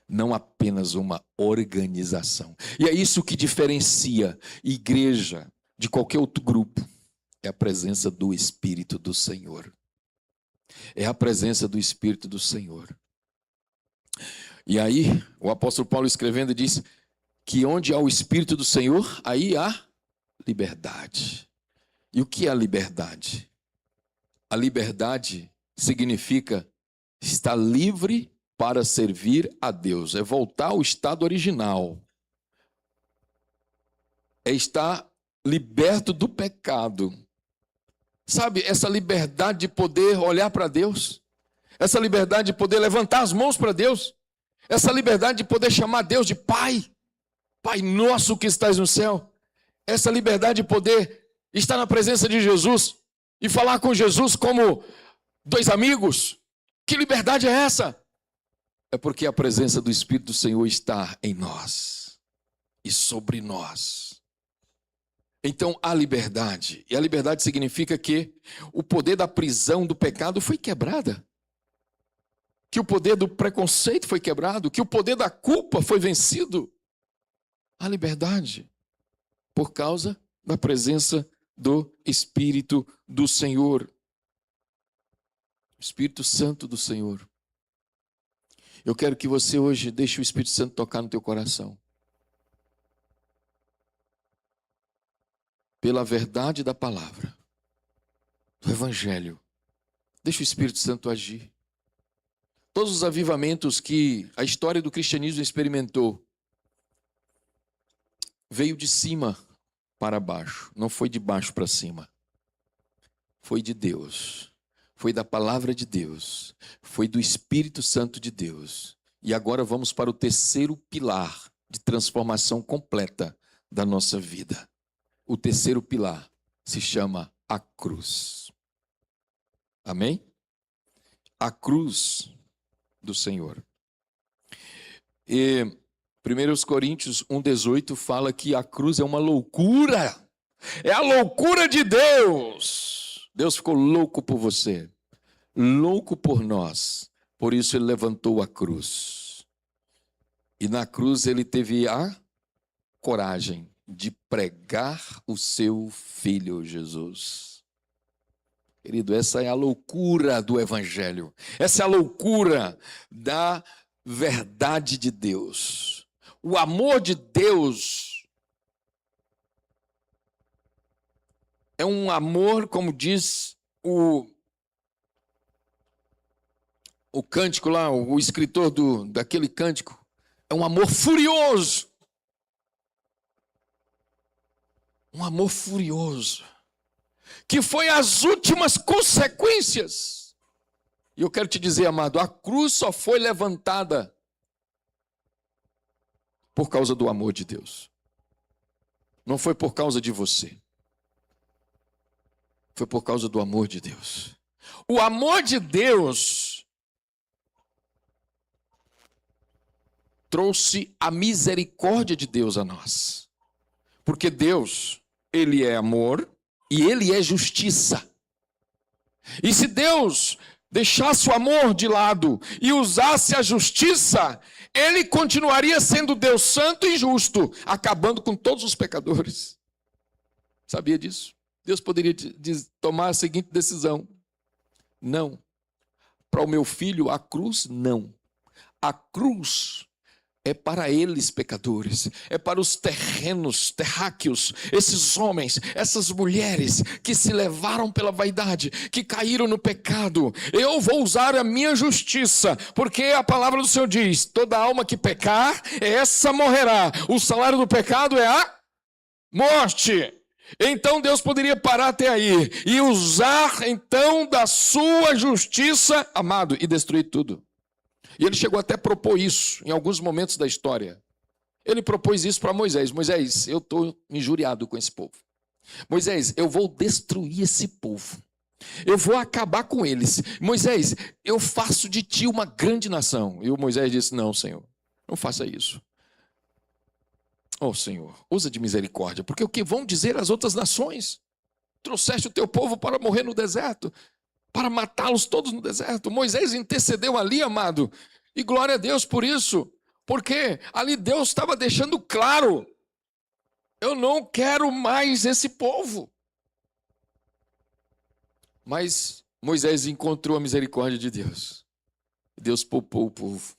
não apenas uma organização. E é isso que diferencia igreja de qualquer outro grupo. É a presença do Espírito do Senhor. É a presença do Espírito do Senhor. E aí, o apóstolo Paulo escrevendo diz que onde há o Espírito do Senhor, aí há liberdade. E o que é a liberdade? A liberdade significa estar livre para servir a Deus. É voltar ao estado original. É estar liberto do pecado. Sabe, essa liberdade de poder olhar para Deus. Essa liberdade de poder levantar as mãos para Deus. Essa liberdade de poder chamar Deus de Pai. Pai nosso que estás no céu. Essa liberdade de poder estar na presença de Jesus e falar com Jesus como dois amigos. Que liberdade é essa? É porque a presença do Espírito do Senhor está em nós e sobre nós. Então há liberdade. E a liberdade significa que o poder da prisão do pecado foi quebrada. Que o poder do preconceito foi quebrado. Que o poder da culpa foi vencido. Há liberdade por causa da presença do Espírito do Senhor. O Espírito Santo do Senhor. Eu quero que você hoje deixe o Espírito Santo tocar no teu coração. Pela verdade da palavra, do Evangelho. Deixa o Espírito Santo agir. Todos os avivamentos que a história do cristianismo experimentou, veio de cima para baixo, não foi de baixo para cima. Foi de Deus. Foi da palavra de Deus, foi do Espírito Santo de Deus. E agora vamos para o terceiro pilar de transformação completa da nossa vida. O terceiro pilar se chama a cruz. Amém? A cruz do Senhor. E 1 Coríntios 1,18 fala que a cruz é uma loucura. É a loucura de Deus. Deus ficou louco por você, louco por nós. Por isso ele levantou a cruz. E na cruz ele teve a coragem de pregar o seu Filho Jesus. Querido, essa é a loucura do Evangelho. Essa é a loucura da verdade de Deus. O amor de Deus é um amor, como diz o o cântico lá, o escritor daquele cântico, é um amor furioso. Um amor furioso, que foi as últimas consequências. E eu quero te dizer, amado, a cruz só foi levantada por causa do amor de Deus. Não foi por causa de você. Foi por causa do amor de Deus. O amor de Deus trouxe a misericórdia de Deus a nós. Porque Deus, Ele é amor e Ele é justiça. E se Deus deixasse o amor de lado e usasse a justiça, Ele continuaria sendo Deus santo e justo, acabando com todos os pecadores. Sabia disso? Deus poderia tomar a seguinte decisão: não. Para o meu filho, a cruz, não. A cruz é para eles, pecadores, é para os terráqueos, esses homens, essas mulheres que se levaram pela vaidade, que caíram no pecado. Eu vou usar a minha justiça, porque a palavra do Senhor diz: toda alma que pecar, essa morrerá. O salário do pecado é a morte. Então Deus poderia parar até aí e usar então da sua justiça, amado, e destruir tudo. E ele chegou até a propor isso em alguns momentos da história. Ele propôs isso para Moisés. Moisés, eu estou injuriado com esse povo. Moisés, eu vou destruir esse povo. Eu vou acabar com eles. Moisés, eu faço de ti uma grande nação. E o Moisés disse: não, Senhor, não faça isso. Oh, Senhor, usa de misericórdia, porque o que vão dizer as outras nações? Trouxeste o teu povo para morrer no deserto, para matá-los todos no deserto. Moisés intercedeu ali, amado, e glória a Deus por isso, porque ali Deus estava deixando claro: eu não quero mais esse povo. Mas Moisés encontrou a misericórdia de Deus. Deus poupou o povo.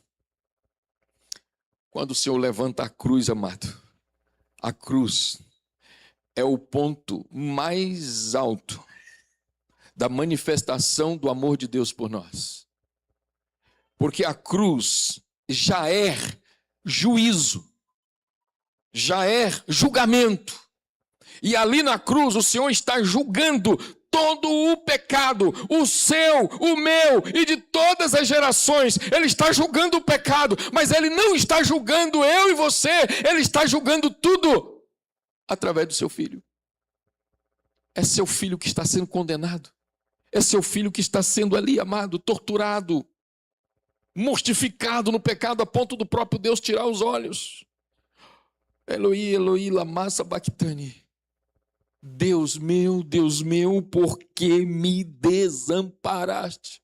Quando o Senhor levanta a cruz, amado, a cruz é o ponto mais alto da manifestação do amor de Deus por nós. Porque a cruz já é juízo, já é julgamento. E ali na cruz o Senhor está julgando todo o pecado, o seu, o meu e de todas as gerações. Ele está julgando o pecado, mas Ele não está julgando eu e você. Ele está julgando tudo através do seu filho. É seu filho que está sendo condenado. É seu filho que está sendo ali, amado, torturado, mortificado no pecado a ponto do próprio Deus tirar os olhos. Eloi, Eloi, lama sabachthani. Deus meu, por que me desamparaste?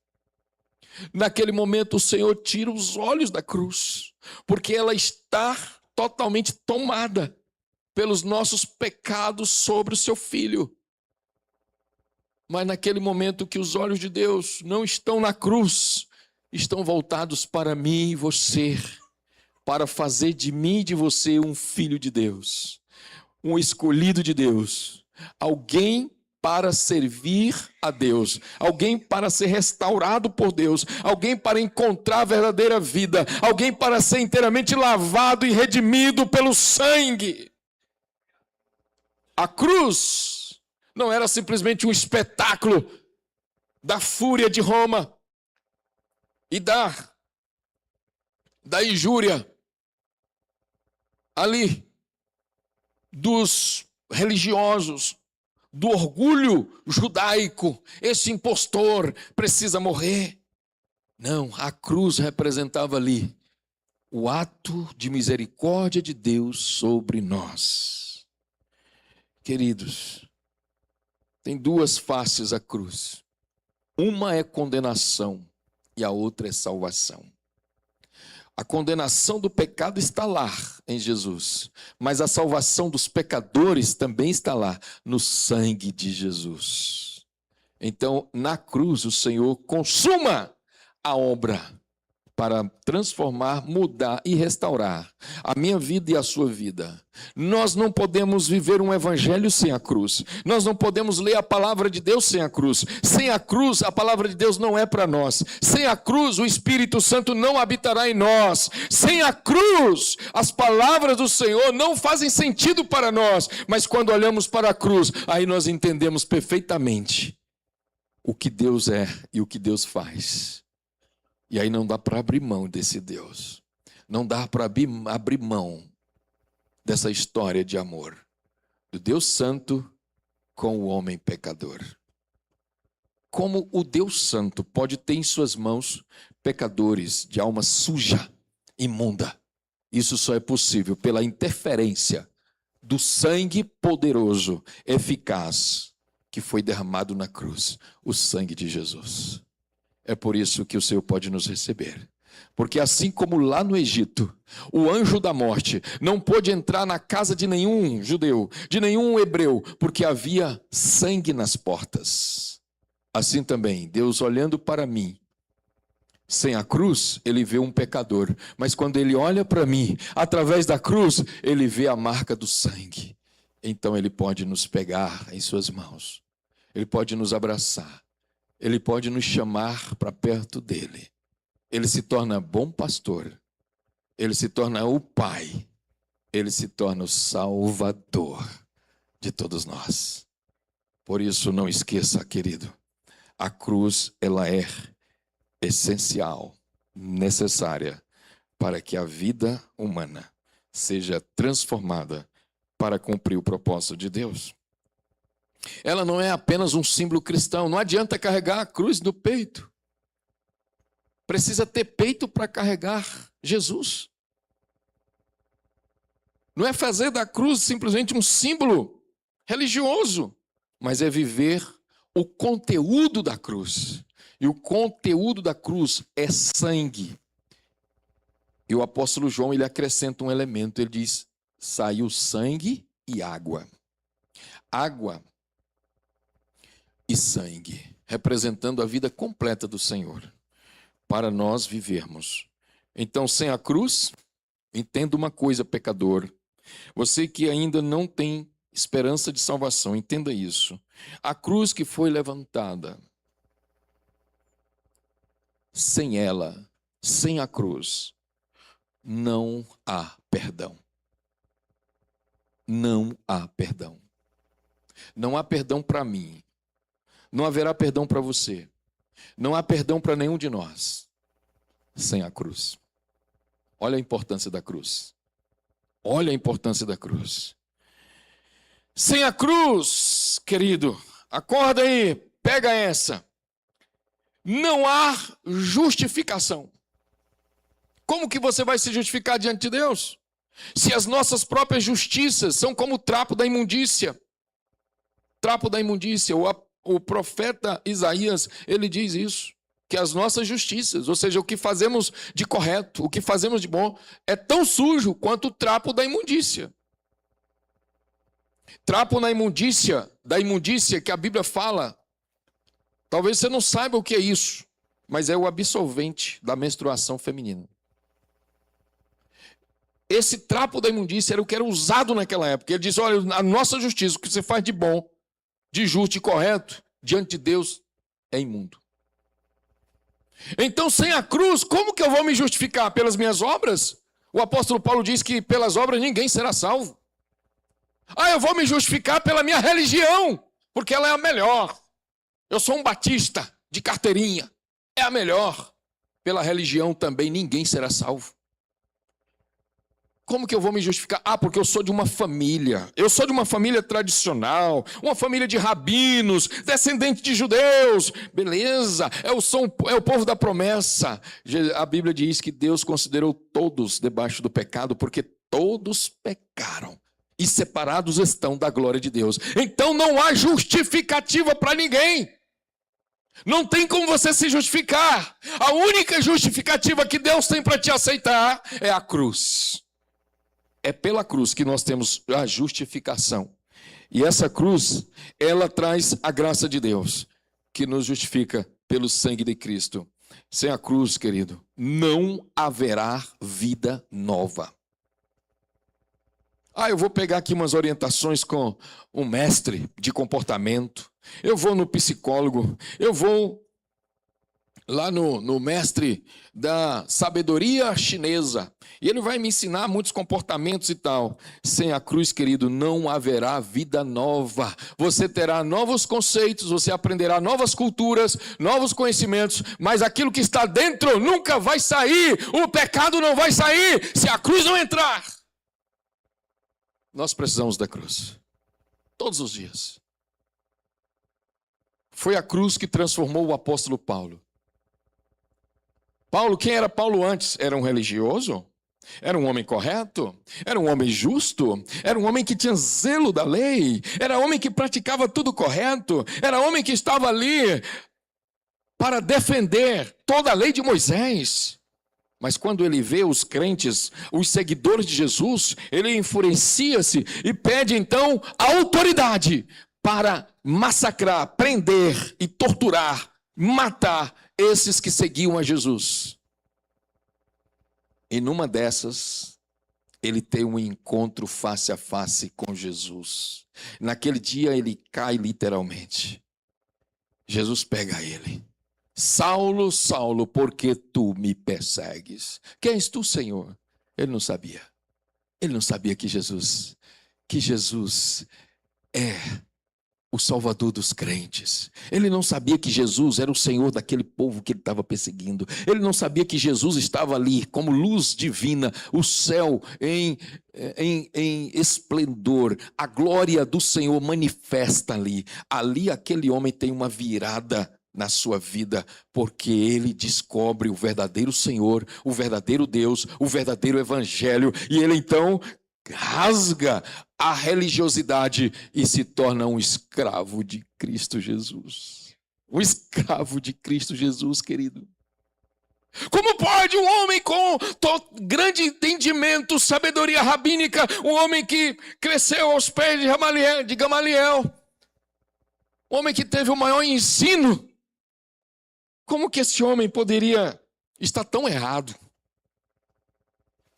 Naquele momento o Senhor tira os olhos da cruz, porque ela está totalmente tomada pelos nossos pecados sobre o seu filho. Mas naquele momento que os olhos de Deus não estão na cruz, estão voltados para mim e você, para fazer de mim e de você um filho de Deus, um escolhido de Deus, alguém para servir a Deus, alguém para ser restaurado por Deus, alguém para encontrar a verdadeira vida, alguém para ser inteiramente lavado e redimido pelo sangue. A cruz não era simplesmente um espetáculo da fúria de Roma e da injúria ali dos religiosos, do orgulho judaico. Esse impostor precisa morrer. Não, a cruz representava ali o ato de misericórdia de Deus sobre nós. Queridos, tem duas faces a cruz. Uma é condenação e a outra é salvação. A condenação do pecado está lá em Jesus, mas a salvação dos pecadores também está lá no sangue de Jesus. Então, na cruz, o Senhor consuma a obra para transformar, mudar e restaurar a minha vida e a sua vida. Nós não podemos viver um evangelho sem a cruz. Nós não podemos ler a palavra de Deus sem a cruz. Sem a cruz, a palavra de Deus não é para nós. Sem a cruz, o Espírito Santo não habitará em nós. Sem a cruz, as palavras do Senhor não fazem sentido para nós. Mas quando olhamos para a cruz, aí nós entendemos perfeitamente o que Deus é e o que Deus faz. E aí não dá para abrir mão desse Deus. Não dá para abrir mão dessa história de amor. Do Deus Santo com o homem pecador. Como o Deus Santo pode ter em suas mãos pecadores de alma suja, imunda? Isso só é possível pela interferência do sangue poderoso, eficaz, que foi derramado na cruz. O sangue de Jesus. É por isso que o Senhor pode nos receber. Porque assim como lá no Egito, o anjo da morte não pôde entrar na casa de nenhum judeu, de nenhum hebreu, porque havia sangue nas portas. Assim também, Deus olhando para mim, sem a cruz, ele vê um pecador. Mas quando ele olha para mim, através da cruz, ele vê a marca do sangue. Então ele pode nos pegar em suas mãos. Ele pode nos abraçar. Ele pode nos chamar para perto dele. Ele se torna bom pastor. Ele se torna o Pai. Ele se torna o Salvador de todos nós. Por isso, não esqueça, querido, a cruz, ela é essencial, necessária, para que a vida humana seja transformada para cumprir o propósito de Deus. Ela não é apenas um símbolo cristão. Não adianta carregar a cruz no peito. Precisa ter peito para carregar Jesus. Não é fazer da cruz simplesmente um símbolo religioso, mas é viver o conteúdo da cruz. E o conteúdo da cruz é sangue. E o apóstolo João, ele acrescenta um elemento. Ele diz, saiu sangue e água. Água e sangue, representando a vida completa do Senhor, para nós vivermos. Então, sem a cruz, entenda uma coisa, pecador. Você que ainda não tem esperança de salvação, entenda isso. A cruz que foi levantada, sem ela, sem a cruz, não há perdão. Não há perdão. Não há perdão para mim. Não haverá perdão para você. Não há perdão para nenhum de nós sem a cruz. Olha a importância da cruz. Olha a importância da cruz. Sem a cruz, querido, acorda aí, pega essa. Não há justificação. Como que você vai se justificar diante de Deus? Se as nossas próprias justiças são como o trapo da imundícia. Trapo da imundícia. O profeta Isaías, ele diz isso. Que as nossas justiças, ou seja, o que fazemos de correto, o que fazemos de bom, é tão sujo quanto o trapo da imundícia. Trapo na imundícia, da imundícia que a Bíblia fala. Talvez você não saiba o que é isso, mas é o absolvente da menstruação feminina. Esse trapo da imundícia era o que era usado naquela época. Ele diz, olha, a nossa justiça, o que você faz de bom, de justo e correto, diante de Deus, é imundo. Então, sem a cruz, como que eu vou me justificar? Pelas minhas obras? O apóstolo Paulo diz que pelas obras ninguém será salvo. Eu vou me justificar pela minha religião, porque ela é a melhor. Eu sou um batista de carteirinha, é a melhor. Pela religião também ninguém será salvo. Como que eu vou me justificar? Porque eu sou de uma família. Eu sou de uma família tradicional, uma família de rabinos, descendente de judeus. Beleza, é o povo da promessa. A Bíblia diz que Deus considerou todos debaixo do pecado, porque todos pecaram e separados estão da glória de Deus. Então não há justificativa para ninguém. Não tem como você se justificar. A única justificativa que Deus tem para te aceitar é a cruz. É pela cruz que nós temos a justificação. E essa cruz, ela traz a graça de Deus, que nos justifica pelo sangue de Cristo. Sem a cruz, querido, não haverá vida nova. Eu vou pegar aqui umas orientações com um mestre de comportamento. Eu vou no psicólogo. Eu vou lá no mestre da sabedoria chinesa. E ele vai me ensinar muitos comportamentos e tal. Sem a cruz, querido, não haverá vida nova. Você terá novos conceitos, você aprenderá novas culturas, novos conhecimentos, mas aquilo que está dentro nunca vai sair. O pecado não vai sair se a cruz não entrar. Nós precisamos da cruz. Todos os dias. Foi a cruz que transformou o apóstolo Paulo. Paulo, quem era Paulo antes? Era um religioso? Era um homem correto? Era um homem justo? Era um homem que tinha zelo da lei? Era um homem que praticava tudo correto? Era um homem que estava ali para defender toda a lei de Moisés? Mas quando ele vê os crentes, os seguidores de Jesus, ele enfurecia-se e pede então a autoridade para massacrar, prender e torturar, matar esses que seguiam a Jesus. E numa dessas, ele tem um encontro face a face com Jesus. Naquele dia ele cai literalmente. Jesus pega ele. Saulo, Saulo, por que tu me persegues? Quem és tu, Senhor? Ele não sabia. Ele não sabia que Jesus é o Salvador dos crentes. Ele não sabia que Jesus era o Senhor daquele povo que ele estava perseguindo. Ele não sabia que Jesus estava ali como luz divina, o céu em esplendor. A glória do Senhor manifesta ali. Ali aquele homem tem uma virada na sua vida, porque ele descobre o verdadeiro Senhor, o verdadeiro Deus, o verdadeiro Evangelho, e ele então rasga a religiosidade e se torna um escravo de Cristo Jesus. Um escravo de Cristo Jesus, querido. Como pode um homem com grande entendimento, sabedoria rabínica, um homem que cresceu aos pés de Gamaliel, um homem que teve o maior ensino, como que esse homem poderia estar tão errado?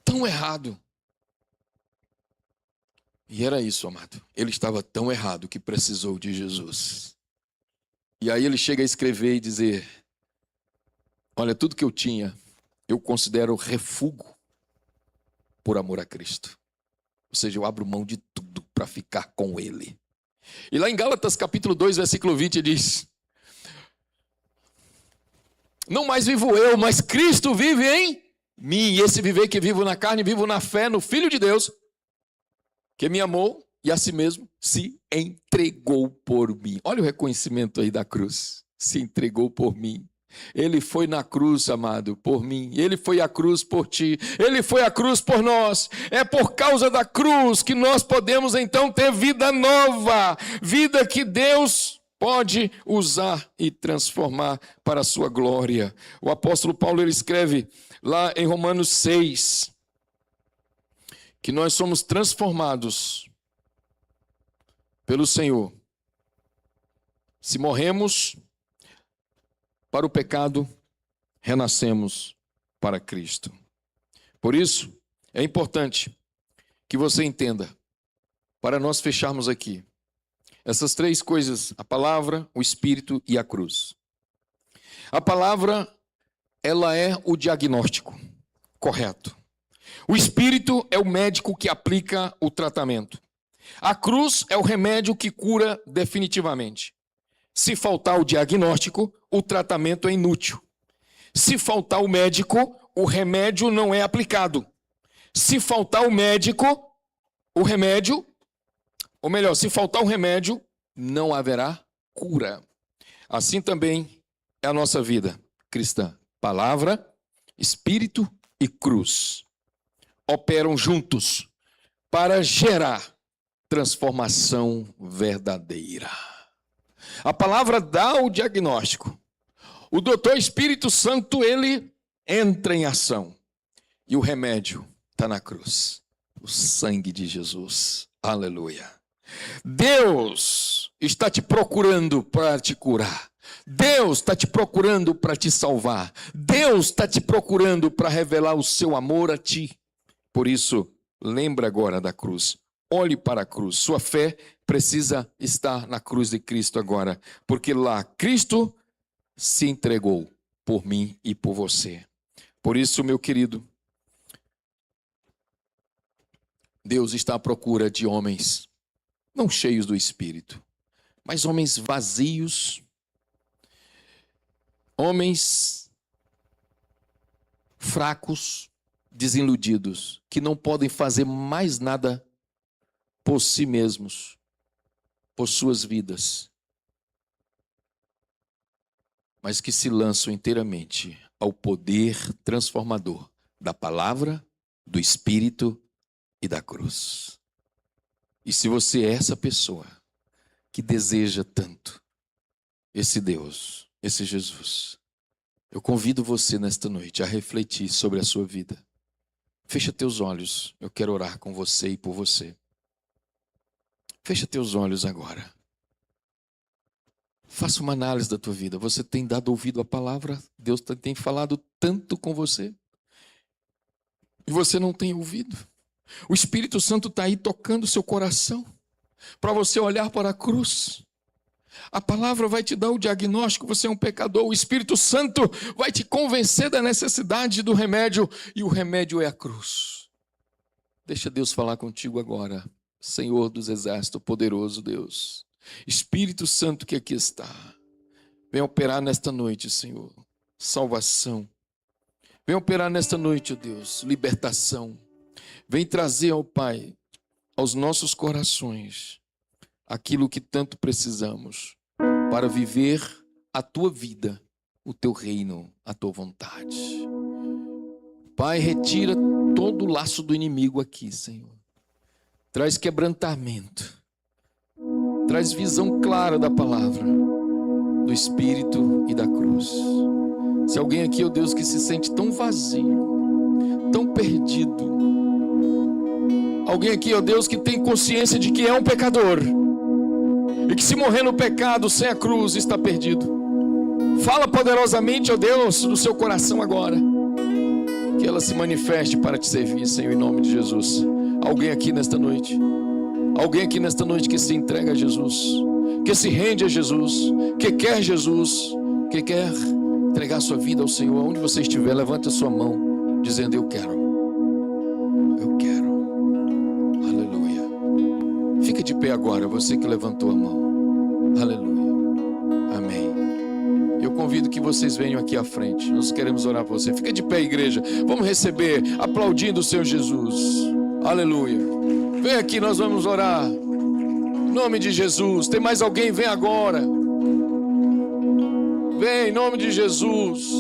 Tão errado. E era isso, amado. Ele estava tão errado que precisou de Jesus. E aí ele chega a escrever e dizer: olha, tudo que eu tinha, eu considero refúgio por amor a Cristo. Ou seja, eu abro mão de tudo para ficar com Ele. E lá em Gálatas capítulo 2, versículo 20 diz: não mais vivo eu, mas Cristo vive em mim. E esse viver que vivo na carne, vivo na fé no Filho de Deus, que me amou e a si mesmo se entregou por mim. Olha o reconhecimento aí da cruz. Se entregou por mim. Ele foi na cruz, amado, por mim. Ele foi à cruz por ti. Ele foi à cruz por nós. É por causa da cruz que nós podemos então ter vida nova. Vida que Deus pode usar e transformar para a sua glória. O apóstolo Paulo, ele escreve lá em Romanos 6, que nós somos transformados pelo Senhor. Se morremos para o pecado, renascemos para Cristo. Por isso, é importante que você entenda, para nós fecharmos aqui, essas três coisas: a palavra, o Espírito e a cruz. A palavra, ela é o diagnóstico correto. O Espírito é o médico que aplica o tratamento. A cruz é o remédio que cura definitivamente. Se faltar o diagnóstico, o tratamento é inútil. Se faltar o médico, o remédio não é aplicado. Se faltar o médico, o remédio, ou melhor, se faltar o remédio, não haverá cura. Assim também é a nossa vida cristã. Palavra, Espírito e cruz operam juntos para gerar transformação verdadeira. A palavra dá o diagnóstico. O doutor Espírito Santo, ele entra em ação. E o remédio está na cruz. O sangue de Jesus. Aleluia. Deus está te procurando para te curar. Deus está te procurando para te salvar. Deus está te procurando para revelar o seu amor a ti. Por isso, lembra agora da cruz. Olhe para a cruz. Sua fé precisa estar na cruz de Cristo agora. Porque lá Cristo se entregou por mim e por você. Por isso, meu querido, Deus está à procura de homens, não cheios do Espírito, mas homens vazios, homens fracos, desiludidos, que não podem fazer mais nada por si mesmos, por suas vidas, mas que se lançam inteiramente ao poder transformador da palavra, do Espírito e da cruz. E se você é essa pessoa que deseja tanto esse Deus, esse Jesus, eu convido você nesta noite a refletir sobre a sua vida. Fecha teus olhos, eu quero orar com você e por você. Fecha teus olhos agora. Faça uma análise da tua vida. Você tem dado ouvido à palavra? Deus tem falado tanto com você? E você não tem ouvido? O Espírito Santo está aí tocando o seu coração para você olhar para a cruz. A palavra vai te dar o diagnóstico, você é um pecador. O Espírito Santo vai te convencer da necessidade do remédio, e o remédio é a cruz. Deixa Deus falar contigo agora. Senhor dos exércitos, poderoso Deus, Espírito Santo que aqui está, vem operar nesta noite, Senhor, salvação. Vem operar nesta noite, ó Deus, libertação. Vem trazer, ó Pai, aos nossos corações aquilo que tanto precisamos para viver a tua vida, o teu reino, a tua vontade. Pai, retira todo o laço do inimigo aqui, Senhor. Traz quebrantamento. Traz visão clara da palavra, do Espírito e da cruz. Se alguém aqui, ó Deus, que se sente tão vazio, tão perdido. Alguém aqui, ó Deus, que tem consciência de que é um pecador. E que se morrer no pecado sem a cruz está perdido. Fala poderosamente, ó Deus, no seu coração agora. Que ela se manifeste para te servir, Senhor, em nome de Jesus. Alguém aqui nesta noite. Alguém aqui nesta noite que se entrega a Jesus. Que se rende a Jesus. Que quer Jesus. Que quer entregar sua vida ao Senhor. Onde você estiver, levante a sua mão, dizendo: eu quero. Eu quero. Aleluia. Fica de pé agora, você que levantou a mão. Aleluia. Amém. Eu convido que vocês venham aqui à frente. Nós queremos orar por você. Fica de pé, igreja. Vamos receber, aplaudindo o Senhor Jesus. Aleluia. Vem aqui, nós vamos orar. Em nome de Jesus. Tem mais alguém? Vem agora. Vem, em nome de Jesus.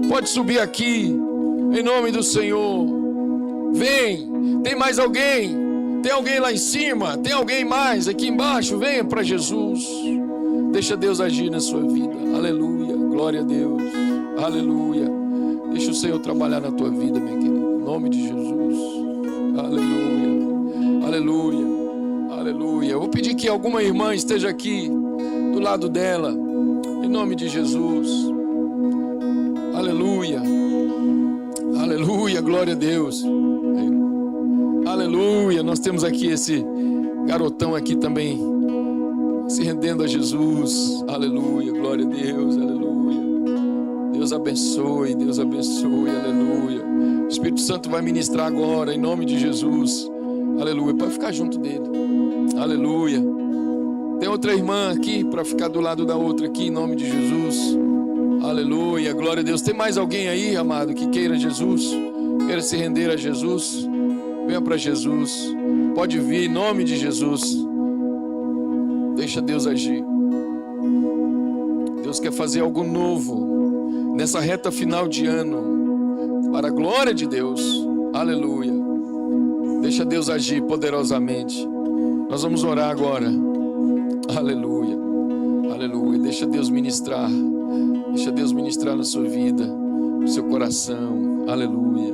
Pode subir aqui. Em nome do Senhor. Vem. Tem mais alguém? Tem alguém lá em cima? Tem alguém mais aqui embaixo? Venha para Jesus. Deixa Deus agir na sua vida. Aleluia. Glória a Deus. Aleluia. Deixa o Senhor trabalhar na tua vida, minha querida. Em nome de Jesus. Aleluia. Aleluia. Aleluia. Eu vou pedir que alguma irmã esteja aqui do lado dela. Em nome de Jesus. Aleluia. Aleluia. Glória a Deus. Aleluia. Nós temos aqui esse garotão aqui também, se rendendo a Jesus. Aleluia. Glória a Deus. Aleluia. Deus abençoe. Deus abençoe. Aleluia. O Espírito Santo vai ministrar agora, em nome de Jesus. Aleluia. Pode ficar junto dele. Aleluia. Tem outra irmã aqui para ficar do lado da outra aqui, em nome de Jesus. Aleluia. Glória a Deus. Tem mais alguém aí, amado, que queira Jesus, queira se render a Jesus? Venha para Jesus. Pode vir, em nome de Jesus. Deixa Deus agir. Deus quer fazer algo novo nessa reta final de ano, para a glória de Deus. Aleluia. Deixa Deus agir poderosamente. Nós vamos orar agora. Aleluia. Aleluia. Deixa Deus ministrar. Deixa Deus ministrar na sua vida, no seu coração. Aleluia.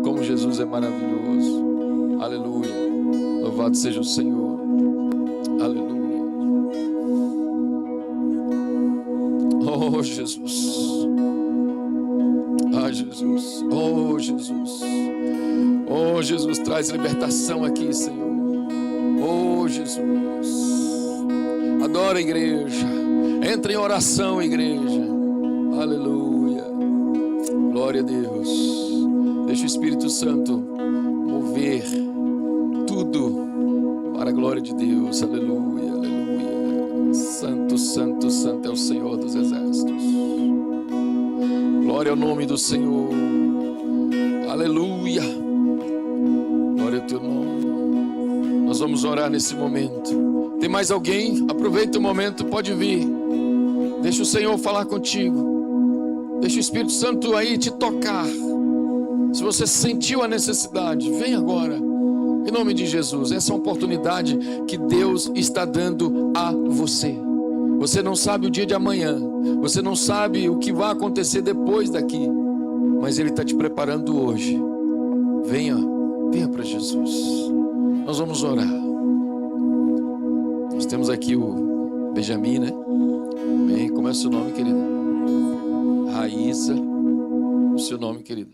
Como Jesus é maravilhoso. Aleluia. Louvado seja o Senhor. Aleluia. Oh, Jesus. Ah, Jesus. Oh, Jesus. Oh, Jesus, traz libertação aqui, Senhor. Oh, Jesus. Adora a igreja. Entra em oração, igreja. Aleluia. Glória a Deus. Deixa o Espírito Santo mover tudo para a glória de Deus. Aleluia, aleluia. Santo, santo, santo é o Senhor dos exércitos. Glória ao nome do Senhor. Aleluia. Glória ao teu nome. Nós vamos orar nesse momento. Tem mais alguém? Aproveita o momento, pode vir. Deixa o Senhor falar contigo. Deixa o Espírito Santo aí te tocar. Se você sentiu a necessidade, vem agora. Em nome de Jesus, essa é uma oportunidade que Deus está dando a você. Você não sabe o dia de amanhã. Você não sabe o que vai acontecer depois daqui. Mas Ele está te preparando hoje. Venha para Jesus. Nós vamos orar. Nós temos aqui o Benjamin, né? Amém. Como é o seu nome, querida? Raíssa. O seu nome, querida?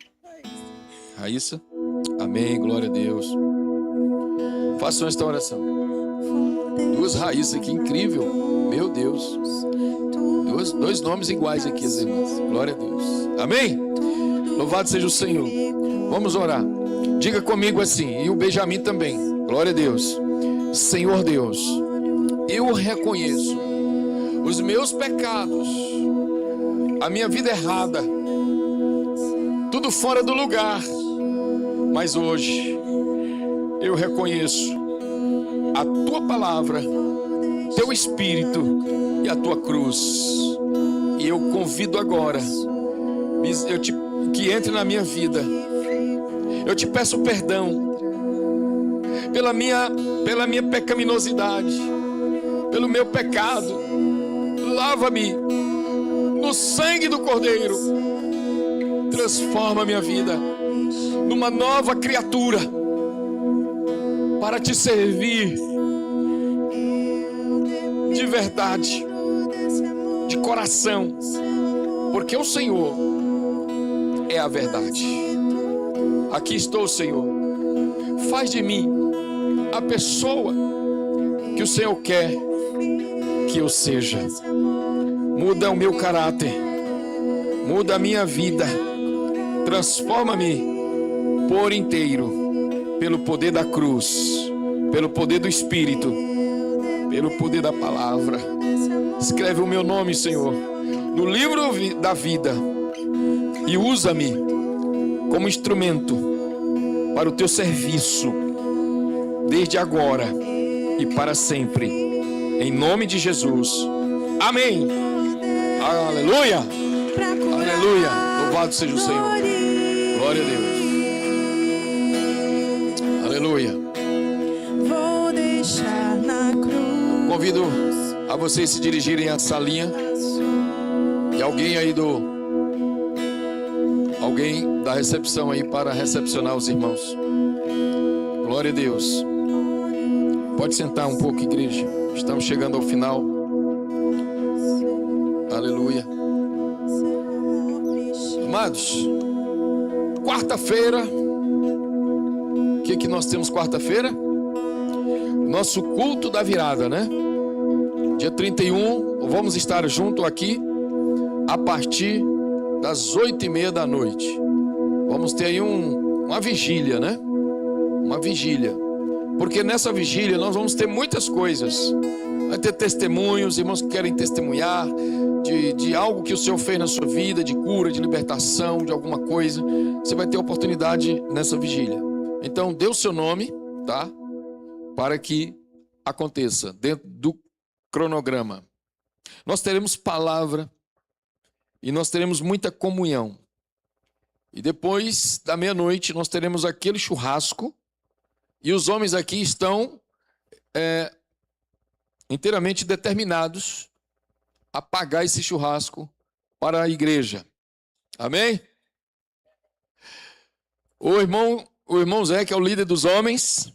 Raíssa. Amém. Glória a Deus. Façam esta oração. Duas Raíssa aqui, incrível. Meu Deus. Dois nomes iguais aqui, as irmãs. Glória a Deus. Amém. Louvado seja o Senhor. Vamos orar. Diga comigo assim, e o Benjamin também. Glória a Deus. Senhor Deus, eu reconheço os meus pecados, a minha vida errada, tudo fora do lugar. Mas hoje eu reconheço a tua palavra, teu Espírito e a tua cruz. E eu convido agora que entre na minha vida. Eu te peço perdão pela minha pecaminosidade, pelo meu pecado. Lava-me no sangue do Cordeiro. Transforma minha vida numa nova criatura para te servir de verdade, de coração, porque o Senhor é a verdade. Aqui estou, Senhor. Faz de mim a pessoa que o Senhor quer que eu seja. Muda o meu caráter, muda a minha vida, transforma-me por inteiro, pelo poder da cruz, pelo poder do Espírito, pelo poder da palavra. Escreve o meu nome, Senhor, no livro da vida e usa-me como instrumento para o teu serviço, desde agora e para sempre, em nome de Jesus. Amém. Aleluia. Aleluia. Louvado seja o Senhor. Glória a Deus. Aleluia. Vou deixar na cruz. Convido a vocês se dirigirem à salinha. E alguém da recepção aí para recepcionar os irmãos. Glória a Deus. Pode sentar um pouco, igreja. Estamos chegando ao final. Aleluia. Amados, quarta-feira. O que nós temos quarta-feira? Nosso culto da virada, né? Dia 31, vamos estar junto aqui a partir das 8:30 da noite. Vamos ter aí uma vigília, né? Uma vigília. Porque nessa vigília nós vamos ter muitas coisas. Vai ter testemunhos, irmãos que querem testemunhar de algo que o Senhor fez na sua vida, de cura, de libertação, de alguma coisa. Você vai ter oportunidade nessa vigília. Então, dê o seu nome, tá? Para que aconteça dentro do cronograma. Nós teremos palavra e nós teremos muita comunhão. E depois da meia-noite nós teremos aquele churrasco. E os homens aqui estão inteiramente determinados a pagar esse churrasco para a igreja. Amém? O irmão Zé, que é o líder dos homens,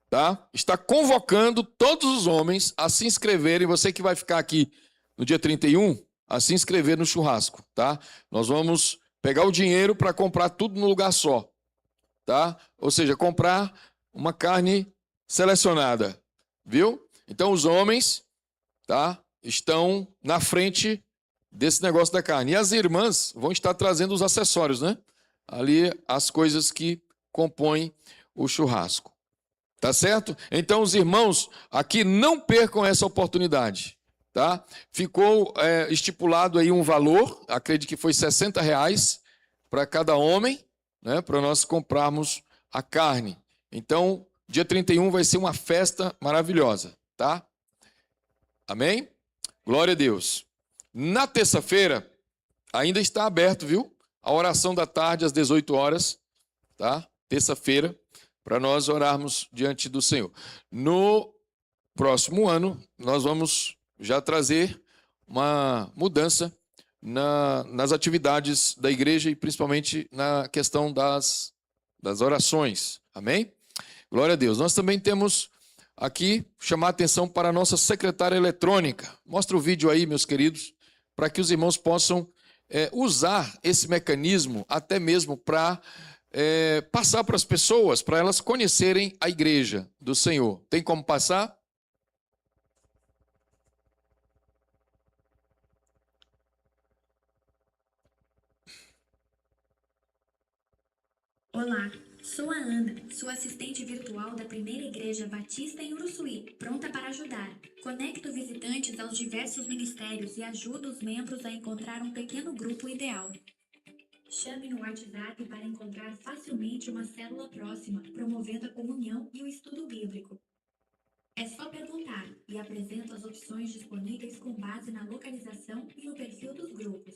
tá? Está convocando todos os homens a se inscreverem. Você que vai ficar aqui no dia 31, a se inscrever no churrasco, tá? Nós vamos pegar o dinheiro para comprar tudo num lugar só, tá? Ou seja, comprar uma carne selecionada, viu? Então os homens, tá, estão na frente desse negócio da carne. E as irmãs vão estar trazendo os acessórios, né? Ali as coisas que compõem o churrasco. Tá certo? Então os irmãos aqui não percam essa oportunidade, tá? Ficou estipulado aí um valor, acredito que foi R$60 para cada homem, né? Para nós comprarmos a carne. Então, dia 31 vai ser uma festa maravilhosa, tá? Amém? Glória a Deus. Na terça-feira, ainda está aberto, viu? A oração da tarde às 18 horas, tá? Terça-feira, para nós orarmos diante do Senhor. No próximo ano, nós vamos já trazer uma mudança nas atividades da igreja e principalmente na questão das orações. Amém? Glória a Deus. Nós também temos aqui, chamar a atenção para a nossa secretária eletrônica. Mostra o vídeo aí, meus queridos, para que os irmãos possam usar esse mecanismo até mesmo para passar para as pessoas, para elas conhecerem a igreja do Senhor. Tem como passar? Olá, sou a Ana, sua assistente virtual da Primeira Igreja Batista em Uruçuí, pronta para ajudar. Conecto visitantes aos diversos ministérios e ajudo os membros a encontrar um pequeno grupo ideal. Chame no WhatsApp para encontrar facilmente uma célula próxima, promovendo a comunhão e o estudo bíblico. É só perguntar e apresento as opções disponíveis com base na localização e no perfil dos grupos.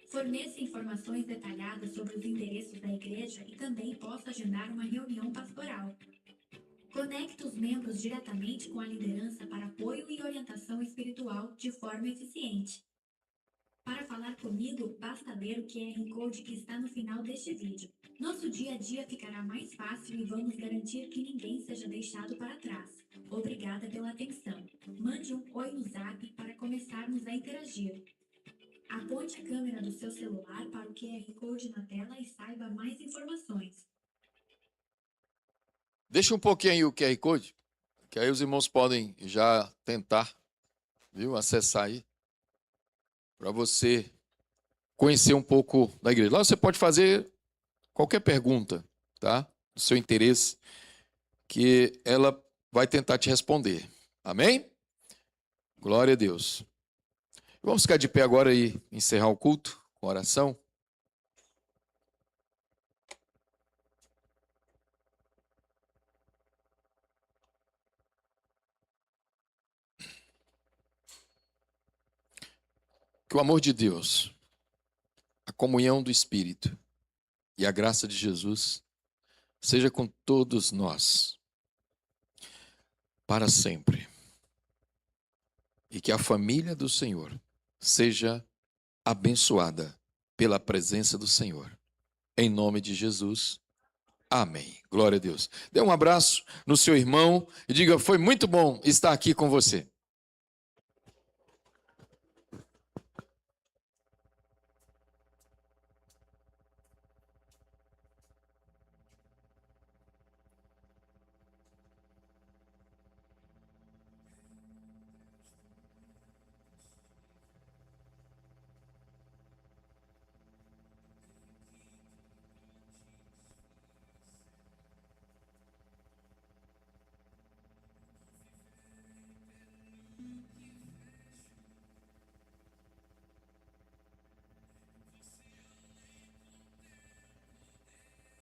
Forneça informações detalhadas sobre os endereços da igreja e também possa agendar uma reunião pastoral. Conecte os membros diretamente com a liderança para apoio e orientação espiritual de forma eficiente. Para falar comigo, basta ler o QR Code que está no final deste vídeo. Nosso dia a dia ficará mais fácil e vamos garantir que ninguém seja deixado para trás. Obrigada pela atenção. Mande um oi no Zap para começarmos a interagir. Aponte a câmera do seu celular para o QR Code na tela e saiba mais informações. Deixa um pouquinho aí o QR Code, que aí os irmãos podem já tentar, viu, acessar aí, para você conhecer um pouco da igreja. Lá você pode fazer qualquer pergunta, tá? Do seu interesse, que ela vai tentar te responder. Amém? Glória a Deus. Vamos ficar de pé agora e encerrar o culto com oração. Que o amor de Deus, a comunhão do Espírito e a graça de Jesus seja com todos nós, para sempre. E que a família do Senhor seja abençoada pela presença do Senhor. Em nome de Jesus. Amém. Glória a Deus. Dê um abraço no seu irmão e diga: foi muito bom estar aqui com você.